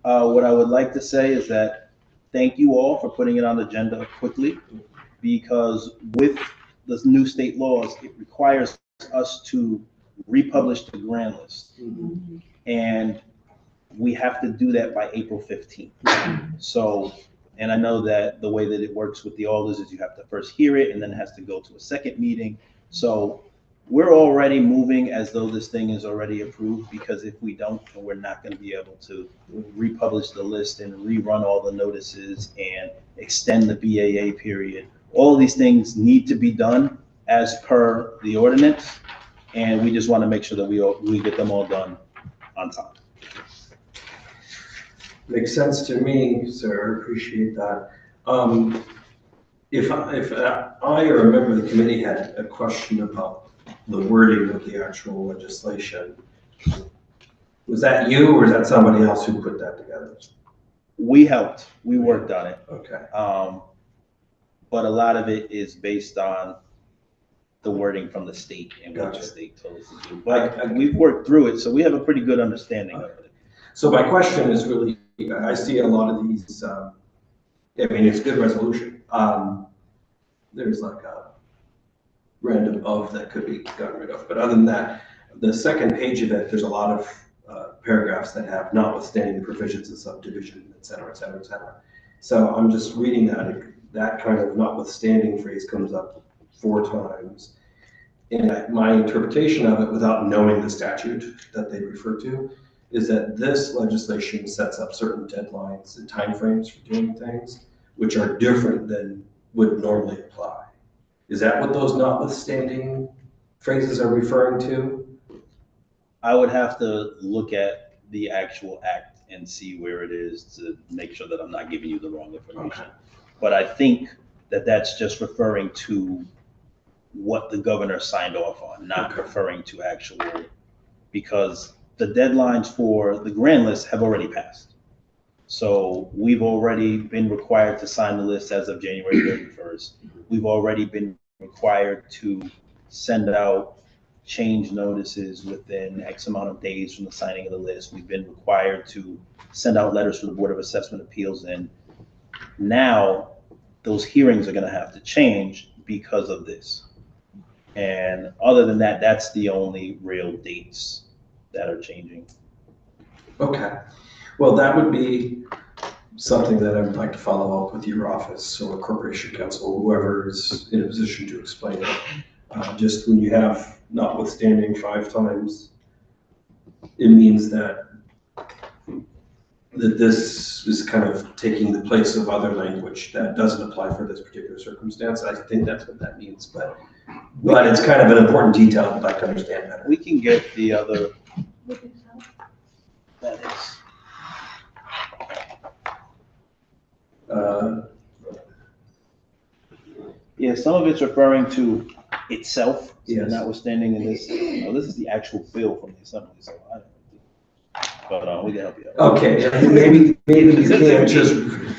What I would like to say is that thank you all for putting it on the agenda quickly, because with the new state laws, it requires us to republish the grand list. And we have to do that by April 15th. So, and I know that the way that it works with the alders is you have to first hear it and then it has to go to a second meeting. So we're already moving as though this thing is already approved, because if we don't, then we're not going to be able to republish the list and rerun all the notices and extend the BAA period. All of these things need to be done as per the ordinance, and we just want to make sure that we get them all done on time. Makes sense to me, sir. Appreciate that. If I or a member of the committee had a question about the wording of the actual legislation, was that you or is that somebody else who put that together? We helped. We worked on it. Okay. But a lot of it is based on the wording from the state and what the Gotcha. state told us to do. But we've worked through it, so we have a pretty good understanding of it. So my question is really, I see a lot of these, I mean, it's good resolution. There's like a random of that could be gotten rid of. But other than that, the second page of it, there's a lot of paragraphs that have notwithstanding the provisions of subdivision, et cetera, et cetera, et cetera. So I'm just reading that kind of notwithstanding phrase comes up 4 times. And my interpretation of it, without knowing the statute that they refer to, is that this legislation sets up certain deadlines and timeframes for doing things, which are different than would normally apply. Is that what those notwithstanding phrases are referring to? I would have to look at the actual act and see where it is to make sure that I'm not giving you the wrong information. Okay. But I think that that's just referring to what the governor signed off on, not referring to actual, because the deadlines for the grand list have already passed. So we've already been required to sign the list as of January 31st. We've already been required to send out change notices within X amount of days from the signing of the list. We've been required to send out letters from the Board of Assessment Appeals. And now those hearings are going to have to change because of this. And other than that, that's the only real dates that are changing. Okay. Well, that would be something that I would like to follow up with your office or Corporation Counsel, whoever is in a position to explain it. Just when you have notwithstanding 5 times, it means that this is kind of taking the place of other language that doesn't apply for this particular circumstance. I think that's what that means, but it's kind of an important detail I'd like to understand better. We can get the other, that is. Yeah, some of it's referring to itself, Yes. notwithstanding in this. Oh, this is the actual bill from the assembly, so I don't know. But we can help you out. Okay, maybe you can't just,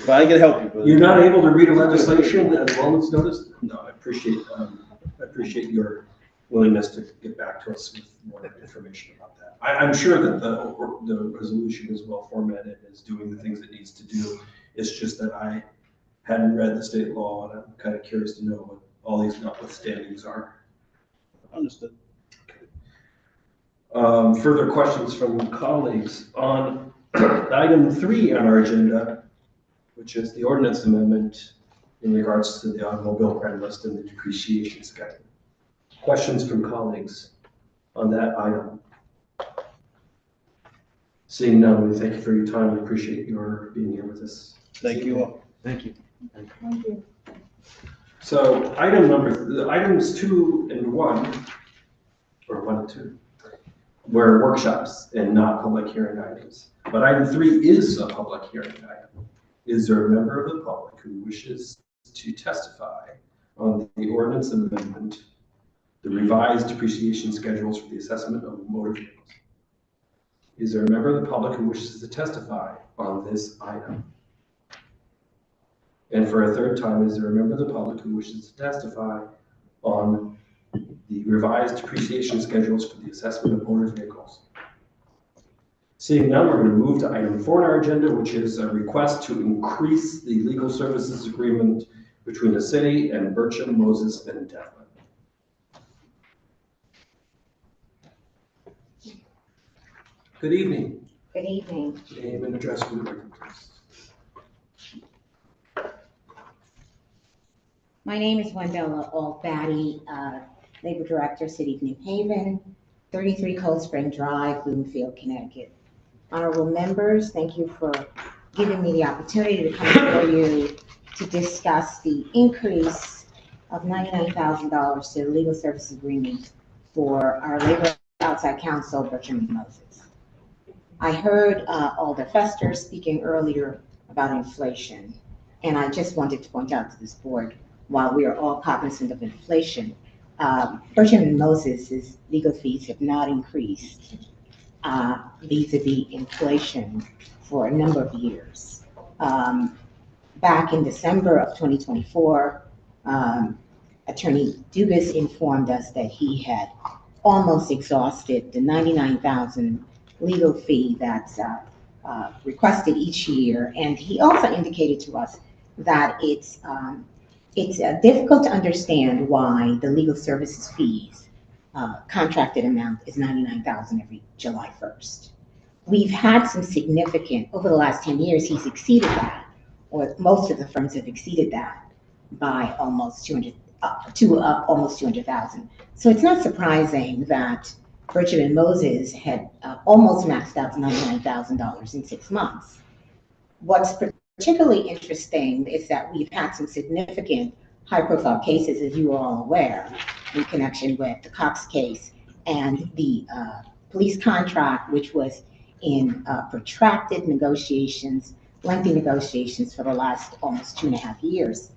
But I can help you. But you're not able to read a legislation as well as notice? No, I appreciate your willingness to get back to us with more information about that. I'm sure that the resolution is well formatted, is doing the things it needs to do. It's just that I hadn't read the state law, and I'm kind of curious to know what all these notwithstandings are. Understood. Further questions from colleagues on item 3 on our agenda, which is the ordinance amendment in regards to the automobile grand list and the depreciation schedule. Questions from colleagues on that item? Seeing none, we thank you for your time. We appreciate your being here with us. Thank you all. Thank you. Thank you. So items 2 and 1, or 1 and 2, were workshops and not public hearing items. But item 3 is a public hearing item. Is there a member of the public who wishes to testify on the ordinance amendment, the revised depreciation schedules for the assessment of motor vehicles? Is there a member of the public who wishes to testify on this item? And for a third time, is there a member of the public who wishes to testify on the revised depreciation schedules for the assessment of motor vehicles? Seeing none, we're going to move to item 4 on our agenda, which is a request to increase the legal services agreement between the city and Burcham, Moses, and Devlin. Good evening. Good evening. Name and address for the record, please. My name is Wendella All-Fatty, Labor Director, City of New Haven, 33 Cold Spring Drive, Bloomfield, Connecticut. Honorable members, thank you for giving me the opportunity to come before you to discuss the increase of $99,000 to the legal service agreement for our labor outside counsel, Bertram and Moses. I heard Alder Fester speaking earlier about inflation, and I just wanted to point out to this board, while we are all cognizant of inflation, Bertram and Moses' legal fees have not increased vis-a-vis inflation for a number of years. Back in December of 2024, Attorney Dugas informed us that he had almost exhausted the $99,000 legal fee that's requested each year. And he also indicated to us that it's difficult to understand why the legal services fees contracted amount is $99,000 every July 1st. We've had some significant, over the last 10 years, he's exceeded that, or most of the firms have exceeded that by almost 200,000. So it's not surprising that Bertram and Moses had almost maxed out $99,000 in 6 months. What's particularly interesting is that we've had some significant high-profile cases, as you are all aware, in connection with the Cox case and the police contract, which was in protracted negotiations, lengthy negotiations for the last almost 2.5 years.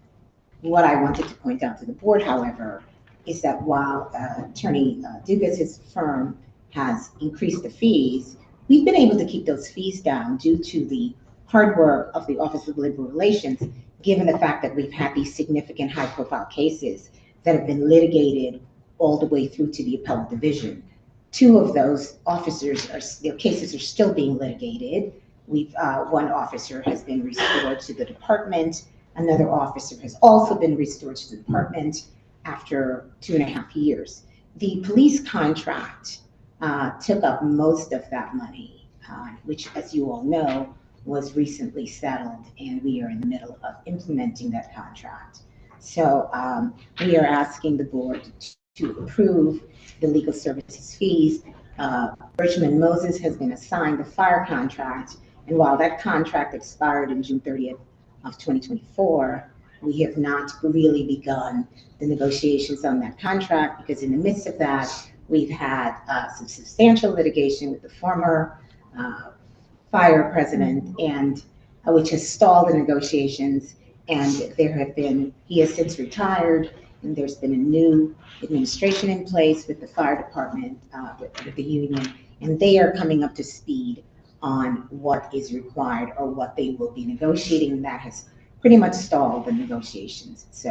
What I wanted to point out to the board, however, is that while Attorney Dugas' firm has increased the fees, we've been able to keep those fees down due to the hard work of the Office of Labor Relations, given the fact that we've had these significant high-profile cases that have been litigated all the way through to the appellate division. 2 of those their cases are still being litigated. One officer has been restored to the department. Another officer has also been restored to the department after 2.5 years. The police contract took up most of that money, which, as you all know, was recently settled, and we are in the middle of implementing that contract. So we are asking the board to approve the legal services fees. Bertram and Moses has been assigned a fire contract, and while that contract expired in June 30th of 2024, we have not really begun the negotiations on that contract, because in the midst of that, we've had some substantial litigation with the former fire president, and which has stalled the negotiations. And he has since retired, and there's been a new administration in place with the fire department, with the union, and they are coming up to speed on what is required or what they will be negotiating, and that has pretty much stalled the negotiations. So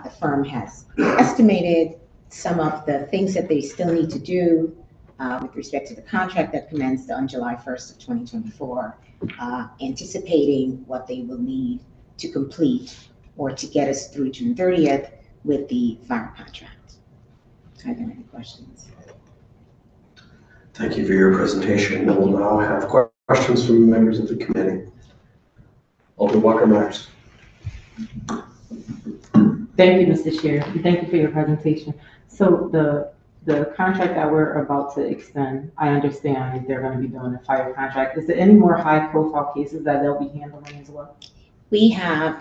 the firm has estimated some of the things that they still need to do with respect to the contract that commenced on July 1st of 2024, anticipating what they will need to complete or to get us through June 30th with the fire contract. Are there any questions? Thank you for your presentation. We'll now have questions from members of the committee. Alder Walker-Myers. Thank you, Mr. Chair, and thank you for your presentation. So the contract that we're about to extend, I understand they're going to be doing a fire contract. Is there any more high-profile cases that they'll be handling as well? We have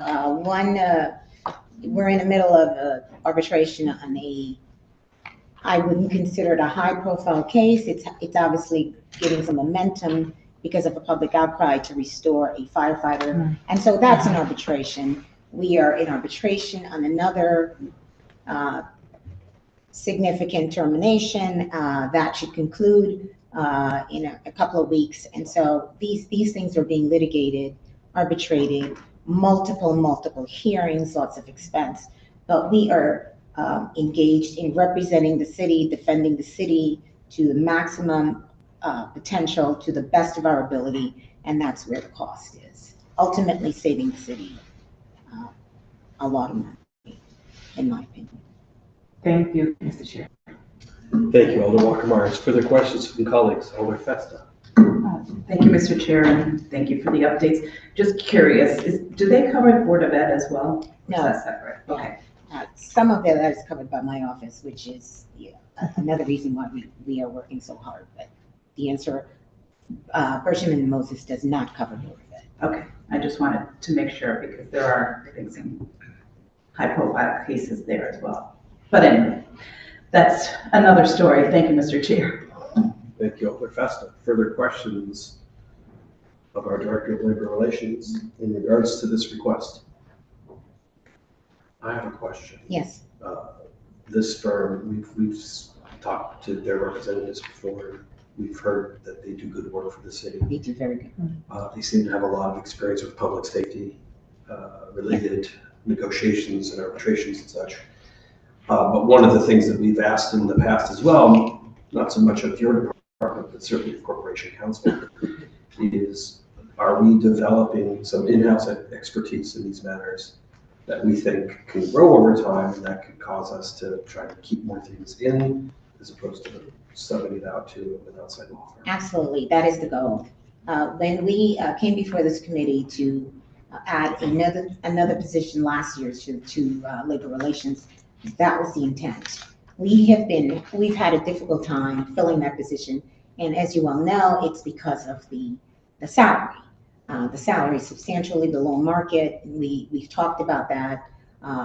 we're in the middle of arbitration on I wouldn't consider it a high-profile case. It's obviously getting some momentum because of a public outcry to restore a firefighter. Mm-hmm. And so that's an arbitration. We are in arbitration on another significant termination that should conclude in a couple of weeks. And so these things are being litigated, arbitrated, multiple hearings, lots of expense. But we are engaged in representing the city, defending the city to the maximum potential, to the best of our ability, and that's where the cost is. Ultimately saving the city a lot of money, in my opinion. Thank you, Mr. Chair. Thank you, Alder Walker-Myers. Further questions from colleagues? Alder Festa. Thank you, Mr. Chair, and thank you for the updates. Just curious, do they cover Board of Ed as well? Or is No. that separate? Okay. Some of that is covered by my office, which is another reason why we are working so hard. But the answer, Bertram and Moses does not cover Board of Ed. Okay, I just wanted to make sure because there are, I think, some high-profile cases there as well. But anyway, that's another story. Thank you, Mr. Chair. Thank you, Alder Festa. Further questions of our Director of Labor Relations in regards to this request? I have a question. Yes. This firm, we've talked to their representatives before. We've heard that they do good work for the city. They do very good. They seem to have a lot of experience with public safety related negotiations and arbitrations and such. But one of the things that we've asked in the past as well, not so much of your department, but certainly of Corporation Counsel, is are we developing some in-house expertise in these matters that we think can grow over time and that could cause us to try to keep more things in as opposed to subbing it out to an outside law firm? Absolutely, that is the goal. When we came before this committee to add another position last year to labor relations, that was the intent. We've had a difficult time filling that position, and as you well know, it's because of the salary. The salary is substantially below market. We've talked about that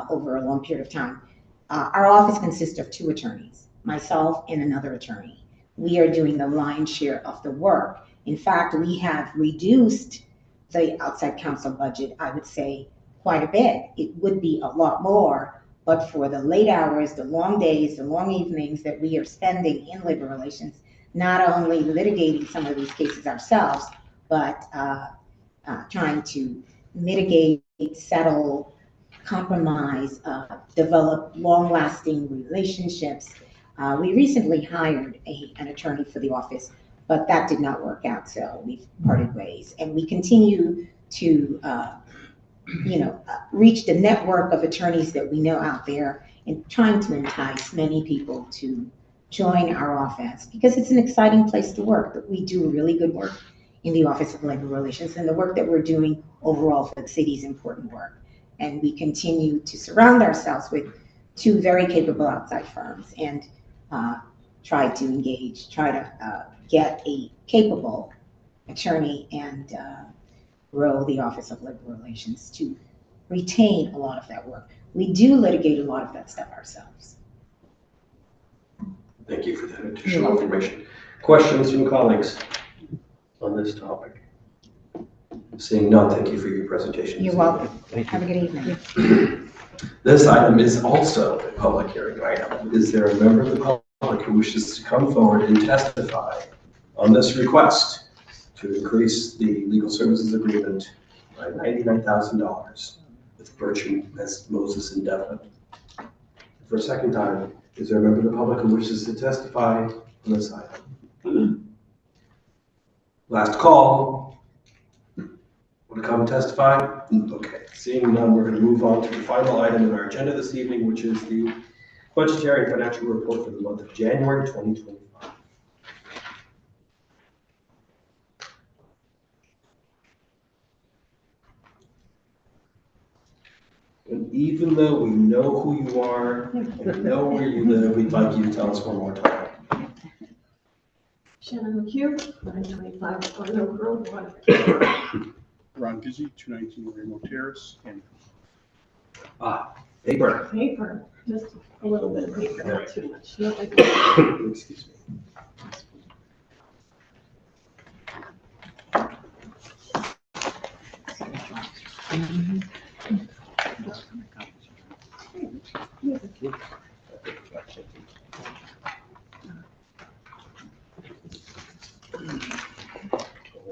over a long period of time. Our office consists of 2 attorneys, myself and another attorney. We are doing the lion's share of the work. In fact, we have reduced the outside counsel budget, I would say, quite a bit. It would be a lot more, but for the late hours, the long days, the long evenings that we are spending in labor relations, not only litigating some of these cases ourselves, but trying to mitigate, settle, compromise, develop long-lasting relationships. We recently hired an attorney for the office, but that did not work out, so we've parted ways. And we continue to, reach the network of attorneys that we know out there and trying to entice many people to join our office because it's an exciting place to work. But we do really good work in the Office of Labor Relations, and the work that we're doing overall for the city is important work. And we continue to surround ourselves with 2 very capable outside firms and try to get a capable attorney and grow the Office of Labor Relations to retain a lot of that work. We do litigate a lot of that stuff ourselves. Thank you for that additional information. Questions from colleagues on this topic? Seeing none, thank you for your presentation. You're welcome. Have a good evening. This item is also a public hearing item. Is there a member of the public who wishes to come forward and testify on this request to increase the legal services agreement by $99,000 with Bertram as Moses and Devlin? For a second time, is there a member of the public who wishes to testify on this item? Last call. Want to come testify? Okay, seeing none, we're going to move on to the final item in our agenda this evening, which is the budgetary and financial report for the month of January 2025. And even though we know who you are and we know where you live, we'd like you to tell us one more time. Shannon McHugh, 925 Orno Road, Waterford. Ron Gizzi, 219 Rainbow Terrace, and Paper. Paper, just a little bit of paper, not too much. Not like Excuse me.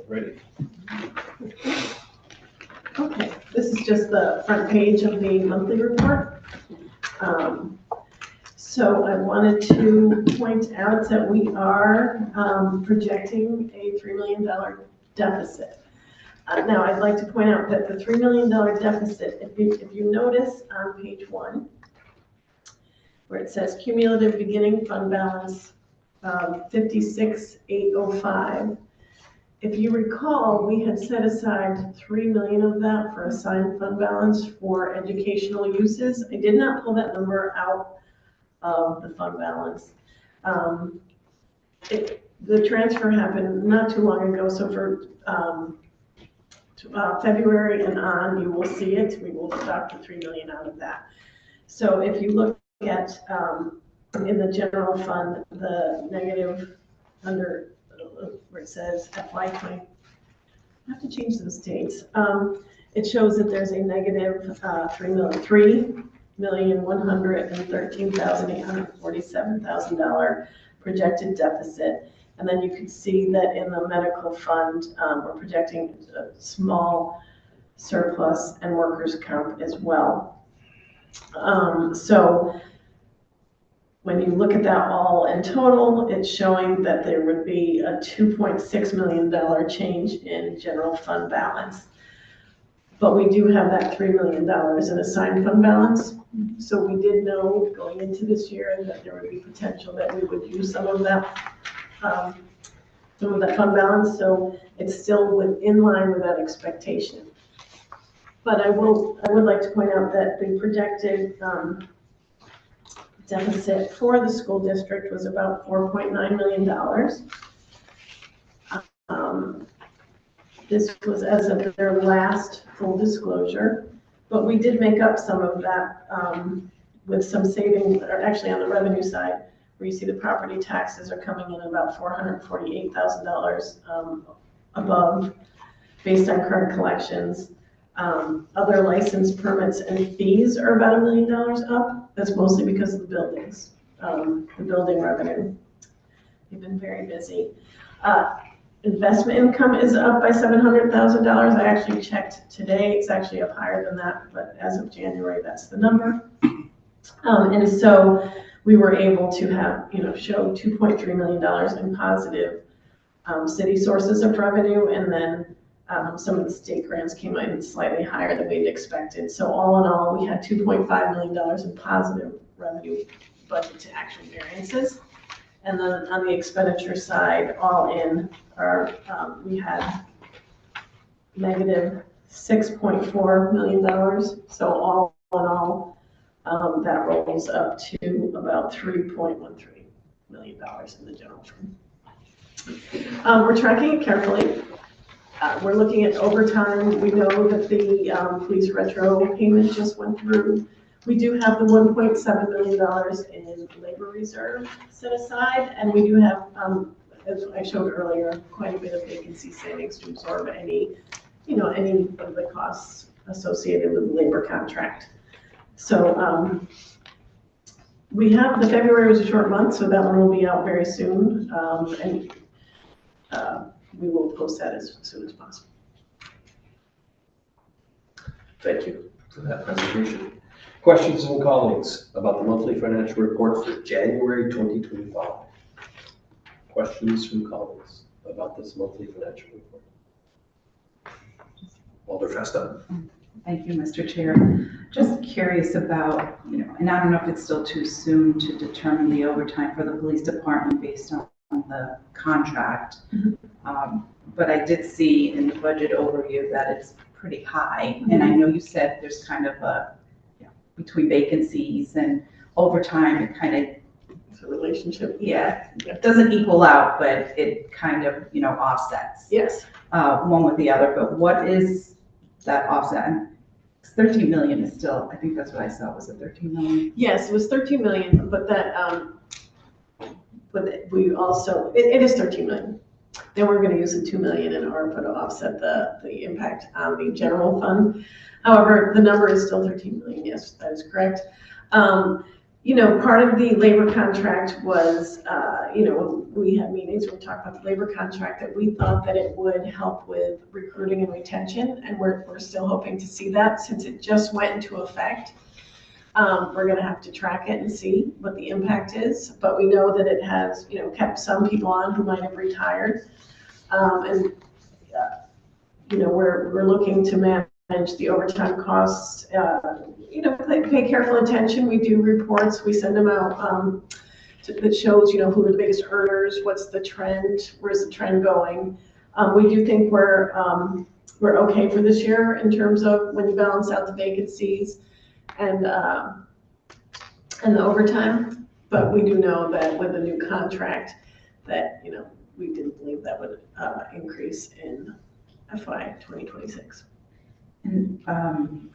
Ready. Okay, this is just the front page of the monthly report. So I wanted to point out that we are projecting a $3 million deficit. Now, I'd like to point out that the $3 million deficit, if you notice on page 1, where it says cumulative beginning fund balance 56,805, if you recall, we had set aside 3 million of that for assigned fund balance for educational uses. I did not pull that number out of the fund balance. The transfer happened not too long ago, so for February and on, you will see it. We will deduct the 3 million out of that. So if you look at, in the general fund, the negative under, where it says FY 20, I have to change those dates. It shows that there's a negative $3,113,847,000 projected deficit. And then you can see that in the medical fund, we're projecting a small surplus and workers' comp as well. So when you look at that all in total, it's showing that there would be a $2.6 million change in general fund balance. But we do have that $3 million in assigned fund balance. So we did know going into this year that there would be potential that we would use some of that fund balance. So it's still in line with that expectation. But I would like to point out that the projected deficit for the school district was about $4.9 million. This was as of their last full disclosure, but we did make up some of that with some savings, or actually on the revenue side, where you see the property taxes are coming in about $448,000 above, based on current collections. Other license permits and fees are about $1 million up. That's mostly because of the buildings, the building revenue. They've been very busy. Investment income is up by $700,000. I actually checked today. It's actually up higher than that, but as of January, that's the number. And so we were able to have, show $2.3 million in positive city sources of revenue, and then some of the state grants came in slightly higher than we'd expected. So all in all, we had $2.5 million in positive revenue budget to actual variances. And then on the expenditure side, all in, we had negative $6.4 million. So all in all, that rolls up to about $3.13 million in the general fund. We're tracking it carefully. We're looking at overtime. We know that the police retro payment just went through. We do have the $1.7 million in labor reserve set aside, and we do have, as I showed earlier, quite a bit of vacancy savings to absorb any of the costs associated with the labor contract. So we have, the February was a short month, so that one will be out very soon, and we will post that as soon as possible. Thank you for that presentation. Questions from colleagues about the monthly financial report for January 2025? Questions from colleagues about this monthly financial report? Alder Festa. Thank you, Mr. Chair. Just curious about, and I don't know if it's still too soon to determine the overtime for the police department based on the contract. But I did see in the budget overview that it's pretty high. And I know you said there's kind of a, between vacancies and overtime, it kind of, It's a relationship. it doesn't equal out, but it kind of, offsets. Yes. One with the other, but what is that offset? 13 million is still, I think that's what I saw, was it 13 million? Yes, it was 13 million, but that, but we also, it is 13 million. Then we're going to use the 2 million in ARPA to offset the impact on the general fund. However, the number is still 13 million. Yes, that is correct. Part of the labor contract was, we had meetings where we talked about the labor contract, that we thought that it would help with recruiting and retention, and we're still hoping to see that since it just went into effect. We're going to have to track it and see what the impact is, but we know that it has, kept some people on who might have retired. We're looking to manage the overtime costs, pay careful attention. We do reports, we send them out that shows, who are the biggest earners, what's the trend, where's the trend going. We do think we're okay for this year in terms of when you balance out the vacancies and the overtime. But we do know that with a new contract that, we didn't believe that would increase in FY 2026. And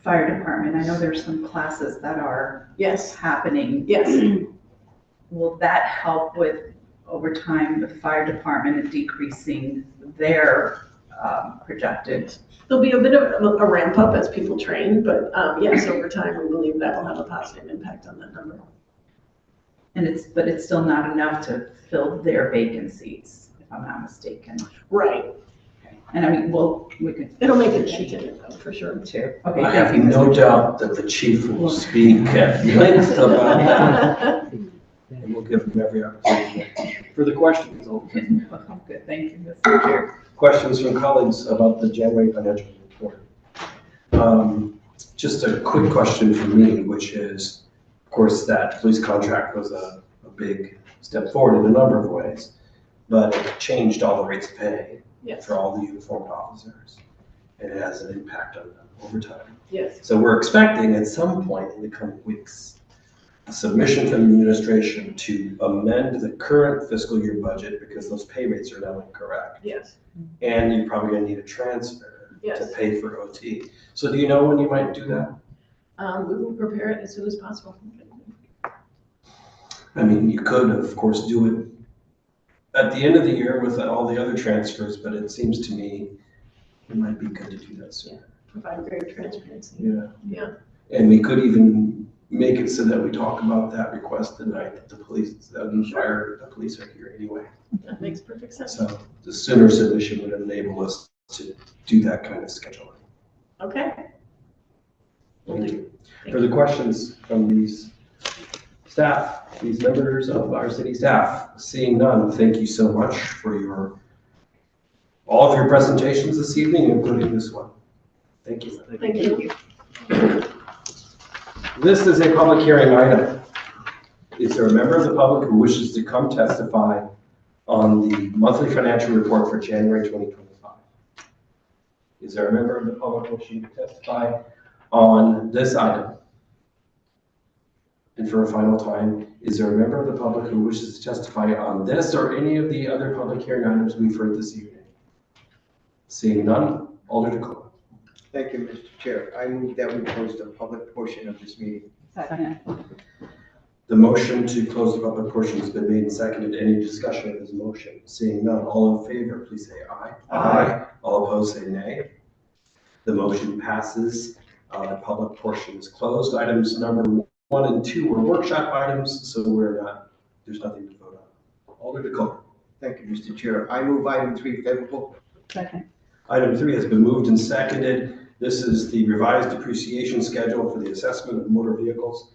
fire department, I know there's some classes that are Yes, happening. yes. Will that help with over time the fire department and decreasing their projected? There'll be a bit of a ramp up as people train, but yes, over time, we believe that will have a positive impact on that number. But it's still not enough to fill their vacancies, if I'm not mistaken. Right. And I mean, well, we could. It'll make a dent in it, though, for sure. Too. Okay, I thank have you. no doubt that the chief will speak at length about that, and we'll give him every opportunity. Further questions? Good, thank you, Mr. Chair. Questions from colleagues about the January financial report? Just a quick question from me, which is, of course, that police contract was a big step forward in a number of ways, but it changed all the rates of pay Yes, for all the uniformed officers, and it has an impact on overtime. yes, So we're expecting at some point in the coming weeks, a submission from the administration to amend the current fiscal year budget because those pay rates are now incorrect. yes, And you're probably gonna need a transfer to yes. pay for OT. So do you know when you might do that? We will prepare it as soon as possible. I mean, you could, of course, do it at the end of the year with all the other transfers, but it seems to me it might be good to do that soon. Provide greater transparency. Yeah. Yeah. And we could even make it so that we talk about that request the night that the police, the police are here anyway. That makes perfect sense. So the sooner submission would enable us to do that kind of scheduling. Okay. Thank you. Thank Further questions from these staff, these members of our city staff? Seeing none, thank you so much for all of your presentations this evening, including this one. Thank you. Thank you. This is a public hearing item. Is there a member of the public who wishes to come testify on the monthly financial report for January 2025? Is there a member of the public wishing to testify on this item? And for a final time, is there a member of the public who wishes to testify on this or any of the other public hearing items we've heard this evening? Seeing none, Alder DeCola. Thank you, Mr. Chair. I move that we close the public portion of this meeting. Second. The motion to close the public portion has been made and seconded. Any discussion of this motion? Seeing none, all in favor, please say aye. Aye. All opposed, say nay. The motion passes. The public portion is closed. Items number 1 and 2 were workshop items, so there's nothing to vote on. Alder DeCola. Thank you, Mr. Chair. I move item 3 favorable. Second. Item 3 has been moved and seconded. This is the revised depreciation schedule for the assessment of motor vehicles.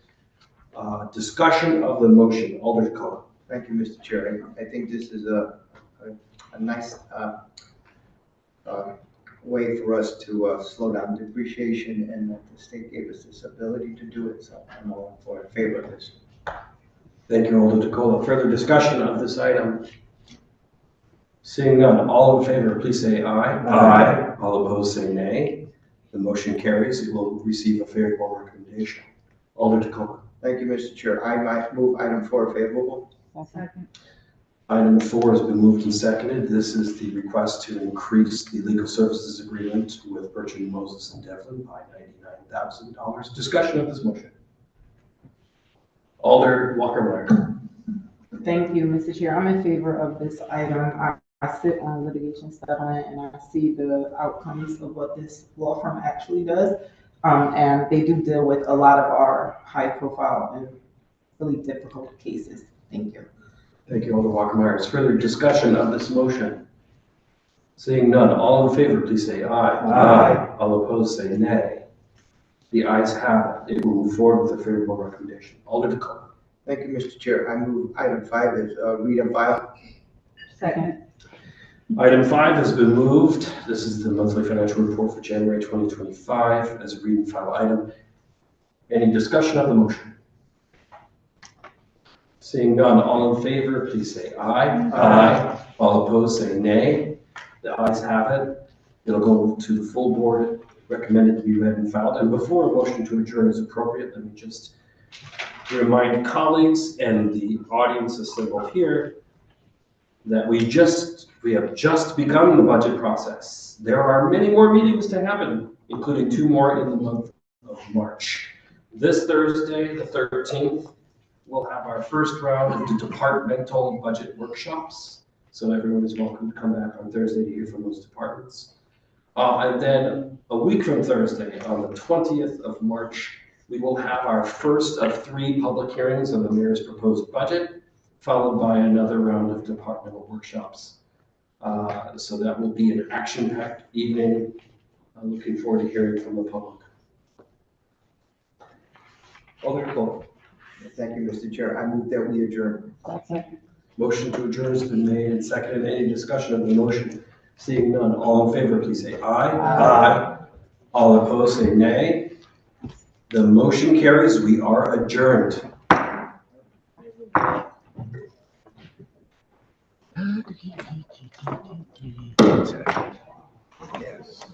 Discussion of the motion. Alder DeCola. Thank you, Mr. Chair. I think this is a nice way for us to slow down depreciation, and that the state gave us this ability to do it, so I'm all in favor of this. Thank you, Alder DeCola. Further discussion of this item? Seeing none, all in favor, please say aye. Aye. All opposed, say nay. The motion carries. It will receive a favorable recommendation. Alder DeCola. Thank you, Mr. Chair. I might move item 4 favorable. Second. Item 4 has been moved and seconded. This is the request to increase the legal services agreement with Birchman, Moses, and Devlin by $99,000. Discussion of this motion. Alder Walker-Meyer. Thank you, Mr. Chair. I'm in favor of this item. I sit on litigation settlement and I see the outcomes of what this law firm actually does. And they do deal with a lot of our high profile and really difficult cases. Thank you. Thank you, Alder Walker-Meyer. Is further discussion of this motion? Seeing none, all in favor, please say aye. Aye. All opposed, say nay. The ayes have it. It will move forward with a favorable recommendation. Alder DeCola. Thank you, Mr. Chair. I move item 5 is read and file. Second. Item 5 has been moved. This is the monthly financial report for January 2025 as a read and file item. Any discussion of the motion? Seeing none, all in favor, please say aye. Aye. All opposed, say nay. The ayes have it. It'll go to the full board, recommended to be read and filed. And before a motion to adjourn is appropriate, let me just remind colleagues and the audience assembled here that we have just begun the budget process. There are many more meetings to happen, including 2 more in the month of March. This Thursday, the 13th, we'll have our first round of the departmental budget workshops. So everyone is welcome to come back on Thursday to hear from those departments. And then a week from Thursday, on the 20th of March, we will have our first of 3 public hearings on the mayor's proposed budget, followed by another round of departmental workshops. So that will be an action-packed evening. I'm looking forward to hearing from the public. Alder Cole. Thank you, Mr. Chair. I move that we adjourn. Motion to adjourn has been made and seconded. Any discussion of the motion? Seeing none, all in favor, please say aye. Aye. All opposed, say nay. The motion carries. We are adjourned. Yes.